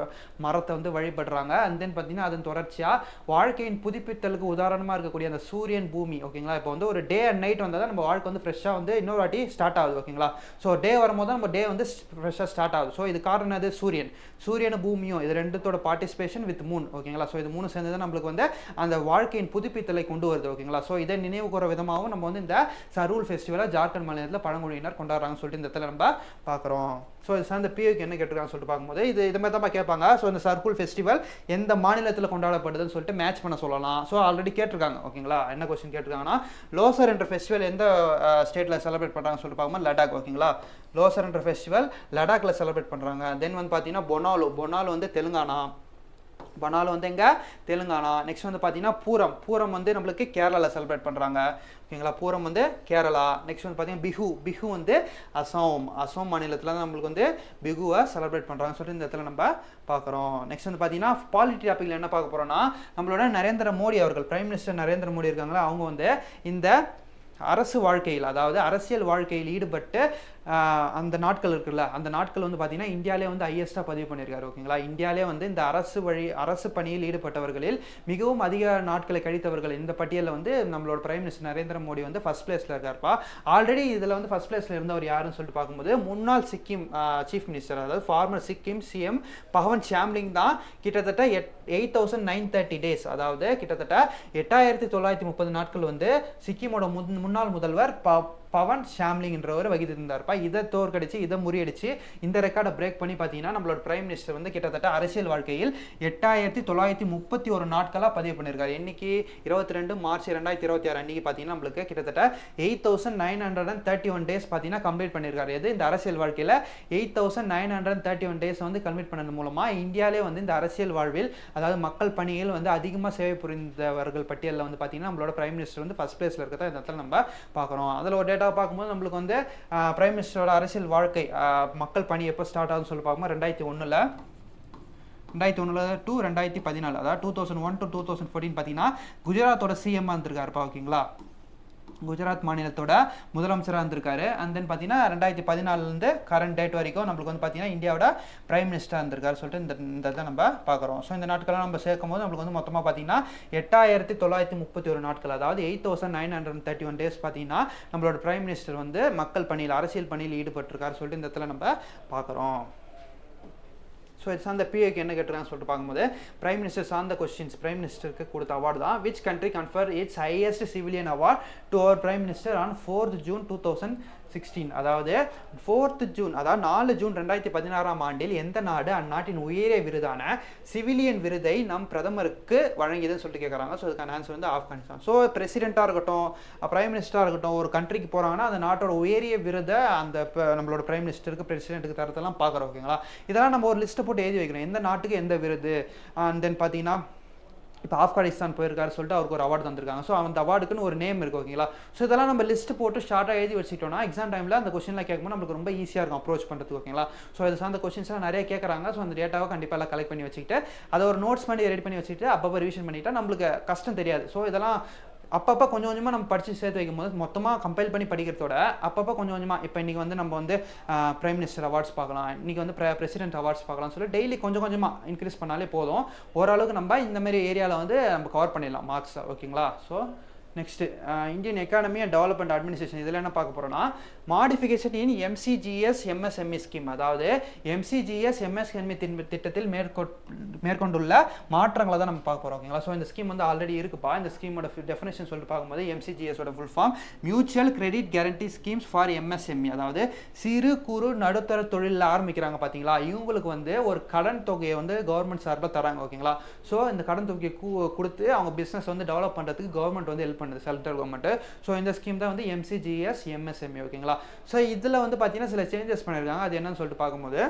மரத்தை வந்து வழிபடுறாங்க. அண்ட் தென் பார்த்தீங்கன்னா அதன் தொடர்ச்சியாக வாழ்க்கையின் புதுப்பித்தலுக்கு உதாரணமாக இருக்கக்கூடிய அந்த சூரியன் பூமி. ஓகேங்களா. இப்போ வந்து ஒரு டே அண்ட் நைட் வந்தால் தான் நம்ம வாழ்க்கை வந்து ஃப்ரெஷ்ஷாக வந்து இன்னொரு வாட்டி ஸ்டார்ட் ஆகுது. ஓகேங்களா. ஸோ டே வரும்போது தான் நம்ம டே வந்து ஃப்ரெஷ்ஷாக ஸ்டார்ட் ஆகுது. ஸோ இது காரணம் அது சூரியனும் பூமியும் இது ரெண்டுத்தோட பார்ட்டிசிபேஷன் வித் மூன். ஓகேங்களா. ஸோ இது 3 சேர்ந்து தான் நம்மளுக்கு வந்து அந்த வாழ்க்கையின் புதுப்பித்தலை கொண்டு வருது. ஓகேங்களா. ஸோ இதை நினைவு கூற விதமாகவும் நம்ம வந்து இந்த சர்ஹூல் ஃபெஸ்டிவலை ஜார்க்கண்ட் மாநிலத்தில் பழங்குடியினர் கொண்டாடுறாங்கன்னு சொல்லிட்டு இந்த இடத்துல நம்ம பார்க்குறோம். ஸோ இது சார்ந்த பிஓக்கு என்ன கேட்டிருக்காங்கன்னு சொல்லிட்டு பார்க்கும்போது இது மாதிரி தான் கேட்பாங்க. ஸோ இந்த சர்ஹூல் ஃபெஸ்டிவல் எந்த மாநிலத்தில் கொண்டாடப்படுதுன்னு சொல்லிட்டு மேட்ச் பண்ண சொல்லலாம். ஸோ ஆல்ரெடி கேட்டிருக்காங்க. ஓகேங்களா. என்ன கொஸ்டின் கேட்டிருக்காங்கன்னா லோசர் என்ற ஃபெஸ்டிவல் எந்த ஸ்டேட்டில் செலிப்ரேட் பண்ணுறாங்கன்னு சொல்லிட்டு பார்க்கும்போது லடாக். ஓகேங்களா. லோசர் என்ற ஃபெஸ்டிவல் லடாக்ல செலிப்ரேட் பண்ணுறாங்க. தென் வந்து பார்த்தீங்கன்னா பொனாலோ வந்து தெலுங்கானா, பனாலு வந்து எங்கே, தெலுங்கானா. நெக்ஸ்ட் வந்து பார்த்தீங்கன்னா பூரம் வந்து நம்மளுக்கு கேரளாவில் செலிப்ரேட் பண்ணுறாங்க. ஓகேங்களா. பூரம் வந்து கேரளா. நெக்ஸ்ட் வந்து பார்த்தீங்கன்னா பிஹு வந்து அசாம் மாநிலத்தில் தான் நம்மளுக்கு வந்து பிகுவை செலிப்ரேட் பண்ணுறாங்கன்னு சொல்லிட்டு இந்த இடத்துல நம்ம பார்க்குறோம். நெக்ஸ்ட் வந்து பார்த்தீங்கன்னா பாலிட்டி டாப்பிக்கில் என்ன பார்க்க போகிறோம்னா நம்மளோட நரேந்திர மோடி அவர்கள், பிரைம் மினிஸ்டர் நரேந்திர மோடி இருக்காங்களா, அவங்க வந்து இந்த அரசு வாழ்க்கையில், அதாவது அரசியல் வாழ்க்கையில் ஈடுபட்டு அந்த நாட்கள் இருக்குல்ல, அந்த நாட்கள் வந்து பார்த்தீங்கன்னா இந்தியாவிலே வந்து ஹையஸ்ட்டாக பதிவு பண்ணியிருக்காரு. ஓகேங்களா. இந்தியாவிலே வந்து இந்த அரசு பணியில் ஈடுபட்டவர்களில் மிகவும் அதிக நாட்களை கழித்தவர்கள் இந்த பட்டியலில் வந்து நம்மளோட பிரைம் மினிஸ்டர் நரேந்திர மோடி வந்து ஃபர்ஸ்ட் பிளேஸில் இருக்காருப்பா. ஆல்ரெடி இதில் வந்து ஃபர்ஸ்ட் பிளேஸில் இருந்தவர் யாருன்னு சொல்லிட்டு பார்க்கும்போது முன்னாள் சிக்கிம் சீஃப் மினிஸ்டர், அதாவது ஃபார்மர் சிக்கிம் சிஎம் பகவந்த் சாம்லிங் தான். கிட்டத்தட்ட 8930 டேஸ், அதாவது கிட்டத்தட்ட 8930 நாட்கள் வந்து சிக்கிமோட முன்னாள் முதல்வர் பவன் ஷாம்லிங்ன்றவர் வகித்திருந்தார்ப்பா. இதை தோற்கடிச்சு இதை முறியடிச்சு இந்த ரெக்கார்டை பிரேக் பண்ணி பார்த்தீங்கன்னா நம்மளோட பிரைம் மினிஸ்டர் வந்து கிட்டத்தட்ட அரசியல் வாழ்க்கையில் 8931 நாட்களாக பதிவு பண்ணியிருக்காரு. இன்னைக்கு 22 மார்ச் 2026 அன்னைக்கு பார்த்தீங்கன்னா நம்மளுக்கு கிட்டத்தட்ட 8931 டேஸ் பார்த்தீங்கன்னா கம்ப்ளீட் பண்ணியிருக்காரு. எது இந்த அரசியல் வாழ்க்கையில் 8931 டேஸ் வந்து கம்ப்ளீட் பண்ணது மூலமாக இந்தியாவிலே வந்து இந்த அரசியல் வாழ்வில் அதாவது மக்கள் பணியில் வந்து அதிகமாக சேவை புரிந்தவர்கள் பட்டியலில் வந்து பார்த்தீங்கன்னா நம்மளோட பிரைம் மினிஸ்டர் வந்து ஃபர்ஸ்ட் பிளேஸில் இருக்கிறத இந்த இடத்துல நம்ம பார்க்குறோம். அதில் ஒரு டேட்டா பார்க்கும்போது நம்மளுக்கு வந்து பிரைம் மினிஸ்டரோட அரசியல் வாழ்க்கை மக்கள் பணி எப்போ ஸ்டார்ட் ஆகுதுன்னு சொல்லி பார்க்கும்போது 2001 to 2014 அதாவது 2001 to 2014 பார்த்தீங்கன்னா குஜராத்தோட சிஎம் இருந்திருக்காருப்பா. ஓகேங்களா, குஜராத் மாநிலத்தோட முதலமைச்சராக இருந்திருக்காரு. அண்ட் தென் பார்த்தீங்கன்னா 2014 கரண்ட் டேட் வரைக்கும் நம்மளுக்கு வந்து பார்த்தீங்கன்னா இந்தியாவோட பிரைம் மினிஸ்டர் இருந்திருக்காரு சொல்லிட்டு இந்த இதை நம்ம பார்க்குறோம். ஸோ இந்த நாட்கள்லாம் நம்ம சேர்க்கும் போது நம்மளுக்கு வந்து மொத்தமாக பார்த்தீங்கன்னா 8931 நாட்கள், அதாவது 8931 டேஸ் பார்த்தீங்கன்னா நம்மளோட பிரைம் மினிஸ்டர் வந்து மக்கள் பணியில் அரசியல் பணியில் ஈடுபட்டிருக்காரு சொல்லிட்டு இந்த இடத்துல நம்ம பார்க்குறோம். ஸோ இது சார்ந்த பிஏக்கு என்ன கேட்டுருக்கான்னு சொல்லிட்டு பார்க்கும்போது பிரைம் மினிஸ்டர் சார்ந்த கொஸ்டின்ஸ் பிரைம் மினிஸ்டருக்கு கொடுத்த அவார்டு தான். Which country confer its highest civilian award to our prime minister on 4th June 2016. அதாவது 4th June அதாவது 4 ஜூன் 2016 எந்த நாடு அந்நாட்டின் உயரிய விருதான சிவிலியன் விருதை நம் பிரதமருக்கு வழங்கியதுன்னு சொல்லிட்டு கேட்குறாங்க. ஸோ அதுக்கான ஆன்சர் வந்து ஆப்கானிஸ்தான். ஸோ பிரசிடென்ட்டாக இருக்கட்டும் பிரைம் மினிஸ்டராக இருக்கட்டும் ஒரு கண்ட்ரிக்கு போகிறாங்கன்னா அந்த நாட்டோட உயரிய விருதை அந்த நம்மளோட பிரைம் மினிஸ்டருக்கு பிரசிடென்ட்டுக்கு தரத்தெல்லாம் பார்க்குறோம். ஓகேங்களா, இதெல்லாம் நம்ம ஒரு லிஸ்ட்டை போட்டு எழுதி வைக்கணும் எந்த நாட்டுக்கு எந்த விருது. அண்ட் தென் பார்த்தீங்கன்னா இப்போ ஆப்கானிஸ்தான் போயிருக்காரு சொல்லிட்டு அவருக்கு ஒரு அவார்டு தந்திருக்காங்க. ஸோ அந்த அவார்டுக்குன்னு ஒரு நேம் இருக்குது. ஓகேங்களா, ஸோ இதெல்லாம் நம்ம லிஸ்ட் போட்டு ஷார்ட்டாக எழுதி வச்சுக்கிட்டோம்னா எக்ஸாம் டைமில் அந்த கொஸ்டின்லாம் கேட்கும்போது நம்மளுக்கு ரொம்ப ஈஸியாக இருக்கும் அப்ரோச் பண்ணுறதுக்கு. ஓகேங்களா, ஸோ இது சார்ந்த கொஸ்டின்ஸ்லாம் நிறைய கேட்குறாங்க. ஸோ அந்த டேட்டாவை கண்டிப்பாக எல்லாம் கலெக்ட் பண்ணி வச்சுக்கிட்டு அதை ஒரு நோட்ஸ் பண்ணி ரெடி பண்ணி வச்சுக்கிட்டு அப்பப்போ ரிவிஷன் பண்ணிட்டா நம்மளுக்கு கஷ்டம் தெரியாது. ஸோ இதெல்லாம் அப்பப்போ கொஞ்சம் கொஞ்சமாக நம்ம படித்து சேர்த்து வைக்கும் போது மொத்தமாக கம்பைல் பண்ணி படிக்கிறதோட அப்பப்போ கொஞ்சம் கொஞ்சமாக இப்போ இன்றைக்கி வந்து நம்ம வந்து பிரைம் மினிஸ்டர் அவார்ட்ஸ் பார்க்கலாம், இன்றைக்கி வந்து பிரசிடென்ட் அவார்ட்ஸ் பார்க்கலாம்னு சொல்லி டெய்லி கொஞ்சம் கொஞ்சமாக இன்க்ரீஸ் பண்ணாலே போதும். ஓரளவுக்கு நம்ம இந்த மாதிரி ஏரியாவில் வந்து நம்ம கவர் பண்ணிடலாம் மார்க்ஸ். ஓகேங்களா, so next Indian economy and development administration இதில் என்ன பார்க்க போகிறோம்னா மாடிஃபிகேஷன் இன் எம்சிஜிஎஸ் எம்எஸ்எம்இ ஸ்கீம். அதாவது எம்சிஜிஎஸ் எம்எஸ்எம்இ திட்டத்தில் மேற்கொண்டுள்ள மாற்றங்களை தான் நம்ம பார்க்க போகிறோம். ஓகேங்களா, ஸோ இந்த ஸ்கீம் வந்து ஆல்ரெடி இருக்குப்பா. இந்த ஸ்கீமோட டெஃபினேஷன் சொல்லிட்டு பார்க்கும்போது எம்சிஜிஎஸோட full form mutual credit guarantee schemes for MSME. அதாவது சிறு குறு நடுத்தர தொழிலில் ஆரம்பிக்கிறாங்க பார்த்தீங்களா, இவங்களுக்கு வந்து ஒரு கடன் தொகையை வந்து கவர்மெண்ட் சார்பாக தராங்க. ஓகேங்களா, ஸோ இந்த கடன் தொகையை கொடுத்து அவங்க பிஸ்னஸ் வந்து டெவலப் பண்ணுறதுக்கு கவர்மெண்ட் வந்து ஹெல்ப் பண்ணுது, சென்ட்ரல் கவர்மெண்ட். ஸோ இந்த ஸ்கீம் தான் வந்து எம்சிஜிஎஸ் எம்எஸ்எம்இ. ஓகேங்களா, ஸோ இதில் வந்து பார்த்தீங்கன்னா சில சேஞ்சஸ் பண்ணியிருக்காங்க. அது என்னன்னு சொல்லிட்டு பார்க்கும்போது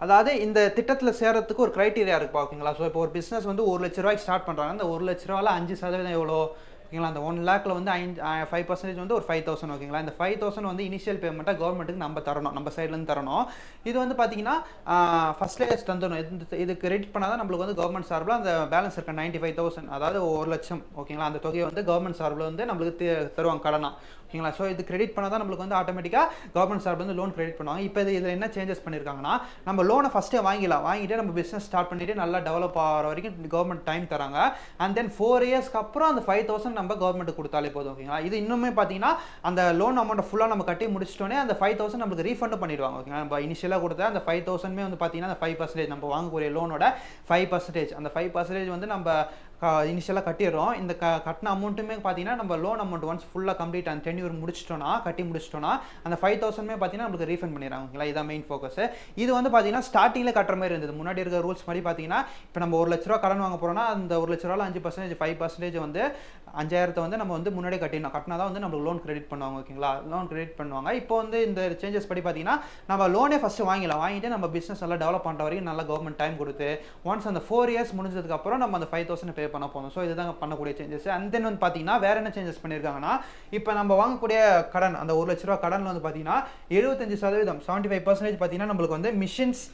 அதாவது இந்த திட்டத்தில் சேர்றதுக்கு ஒரு க்ரைட்டீரியா இருக்குப்பா. ஓகேங்களா, ஸோ இப்போ ஒரு பிஸ்னஸ் வந்து 1 லட்ச ரூபாய்க்கு ஸ்டார்ட் பண்ணுறாங்க. அந்த 1 லட்ச ரூபாயில் 5% எவ்வளோ? ஓகேங்களா, அந்த 1 லேக்கில் வந்து 5% வந்து ஒரு 5,000. ஓகேங்களா, இந்த 5,000 வந்து இனிஷியல் பேமெண்ட்டாக கவர்மெண்ட்டுக்கு நம்ம தரணும், நம்ம சைட்லேருந்து தரணும். இது வந்து பார்த்தீங்கன்னா ஃபர்ஸ்ட் லேஸ் தந்துடணும். இது கிரெடிட் பண்ணால் தான் நம்மளுக்கு வந்து கவர்மெண்ட் சார்பில் அந்த பேலன்ஸ் இருக்க 95,000 அதாவது 1 லட்சம். ஓகேங்களா, அந்த தொகையை வந்து கவர்மெண்ட் சார்பில் வந்து நம்மளுக்கு தருவாங்க கடனா. ஓகேங்களா, ஸோ இது கிரெடிட் பண்ணால் தான் நம்மளுக்கு வந்து ஆட்டோமேட்டிக்காக கவர்மெண்ட் சார்பில் வந்து லோன் கிரெடிட் பண்ணுவாங்க. இப்போ இதில் என்ன சேஞ்சஸ் பண்ணியிருக்காங்கன்னா நம்ம லோனை ஃபஸ்ட்டே வாங்கிட்டு நம்ம பிஸ்னஸ் ஸ்டார்ட் பண்ணிவிட்டு நல்லா டெவலப் ஆகிற வரைக்கும் கவர்மெண்ட் டைம் தராங்க. அண்ட் தென் 4 இயர்ஸ்க்கு அப்புறம் அந்த 5,000 நம்ம கவர்மெண்ட் கொடுத்தாலே போதும். ஓகேங்களா, இது இன்னுமே பார்த்தீங்கன்னா அந்த லோன் அமௌண்ட்டை ஃபுல்லாக நம்ம கட்டி முடிச்சிட்டோன்னே அந்த 5,000 நம்மளுக்கு ரீஃபண்டும் பண்ணிடுவாங்க. ஓகேங்களா, நம்ம இனிஷியலாக கொடுத்த அந்த 5,000 வந்து பார்த்தீங்கன்னா அந்த 5% நம்ம வாங்கக்கூடிய லோனோட 5%, அந்த 5% வந்து நம்ம இனிஷியலாக கட்டிடுறோம். இந்த கட்டின அமௌண்ட்டுமே பார்த்தீங்கன்னா நம்ம லோன் அமௌண்ட் ஒன்ஸ் ஃபுல்லாக கம்ப்ளீட் அந்த டென்யூர் கட்டி முடிச்சிட்டோம்னா அந்த 5,000 பார்த்தீங்கன்னா நம்மளுக்கு ரீஃபண்ட் பண்ணிடுறாங்க. ஓகேங்களா, இதான் மெயின் ஃபோக்கஸ். இது வந்து பார்த்தீங்கன்னா ஸ்டார்டிங்கில் கட்டுற மாதிரி இருந்தது. முன்னாடி இருக்கிற ரூல்ஸ் மாதிரி பார்த்தீங்கன்னா இப்போ நம்ம 1 லட்ச ரூபா கடன் வாங்க போகிறோம்னா அந்த 1 லட்ச ரூபாவில் 5% 5% வந்து 5,000 வந்து நம்ம வந்து முன்னாடியே கட்டினா தான் வந்து நம்மளுக்கு லோன் கிரெடிட் பண்ணுவாங்க. ஓகேங்களா, லோன் கிரெடிட் பண்ணுவாங்க. இப்போ வந்து இந்த சேஞ்சஸ் படி பார்த்தீங்கன்னா நம்ம லோனே ஃபஸ்ட்டு வாங்கிட்டு நம்ம பிஸ்னஸ் நல்லா டெவலப் பண்ணுற வரைக்கும் நல்லா கவர்மெண்ட் டைம் கொடுத்து ஒன்ஸ் அந்த 4 இயர்ஸ் முடிஞ்சதுக்கப்புறம் நம்ம அந்த 5,000 பே பண்ண போதும். ஸோ இதுதான் பண்ணக்கூடிய சேஞ்சஸ். அண்ட் தென் வந்து பார்த்தீங்கன்னா வேற என்ன சேஞ்சஸ் பண்ணியிருக்காங்கன்னா இப்போ நம்ம வாங்கக்கூடிய கடன் அந்த 1 லட்ச ரூபா கடனில் வந்து பார்த்தீங்கன்னா 75% 75% பார்த்தீங்கன்னா நம்மளுக்கு வந்து மிஷின்ஸ்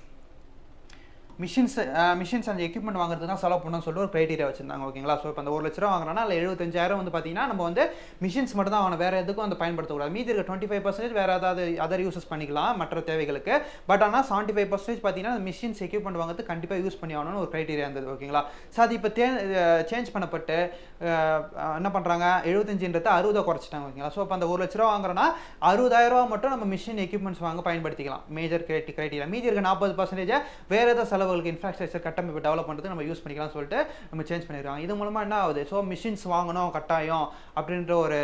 அந்த எக்யூப்மெண்ட் வாங்குறதுக்கு தான் செலவு பண்ணணும்னு சொல்லிட்டு ஒரு க்ரைட்டீரியா வச்சிருந்தாங்க. ஓகேங்களா, ஸோ இப்போ அந்த 1 லட்ச ரூபா வாங்குறோம்னா அதில் 75,000 வந்து பார்த்தீங்கன்னா நம்ம வந்து மிஷின்ஸ் மட்டும் தான் வாங்கணும், வேறு எதுக்கும் வந்து பயன்படுத்தக்கூடாது. மீதி இருக்க 25% வேறு ஏதாவது அதர் யூஸஸ் பண்ணிக்கலாம் மற்ற தேவைகளுக்கு. பட் ஆனால் 75% பார்த்தீங்கன்னா மிஷின்ஸ் எக்யூப்மெண்ட் வாங்குறது கண்டிப்பாக யூஸ் பண்ணி ஆகணும்னு ஒரு க்ரைட்டீரியா இருந்தது. ஓகேங்களா, ஸோ அது இப்போ சேஞ்ச் பண்ணப்பட்டு என்ன பண்ணுறாங்க 75ன்றதை 60 குறைச்சிட்டாங்க. ஓகேங்களா, ஸோ இப்போ அந்த 1 லட்ச ரூபா வாங்குறோன்னா 60,000 மட்டும் நம்ம மிஷின் எக்யூப்மெண்ட்ஸ் வாங்க பயன்படுத்திக்கலாம் மேஜர் க்ரைட்டீரியா. மீதி இருக்க 40% வேறு ஏதாவது அளவுக்கு இன்ஃப்ராஸ்ட்ரக்சர் கட்டமைப்பு டெவலப் பண்ணுறது நம்ம யூஸ் பண்ணிக்கலாம் சொல்லிட்டு நம்ம சேஞ்ச் பண்ணியிருக்காங்க. இது மூலமாக என்ன ஆகுது, ஸோ மிஷின்ஸ் வாங்கணும் கட்டாயம் அப்படின்ற ஒரு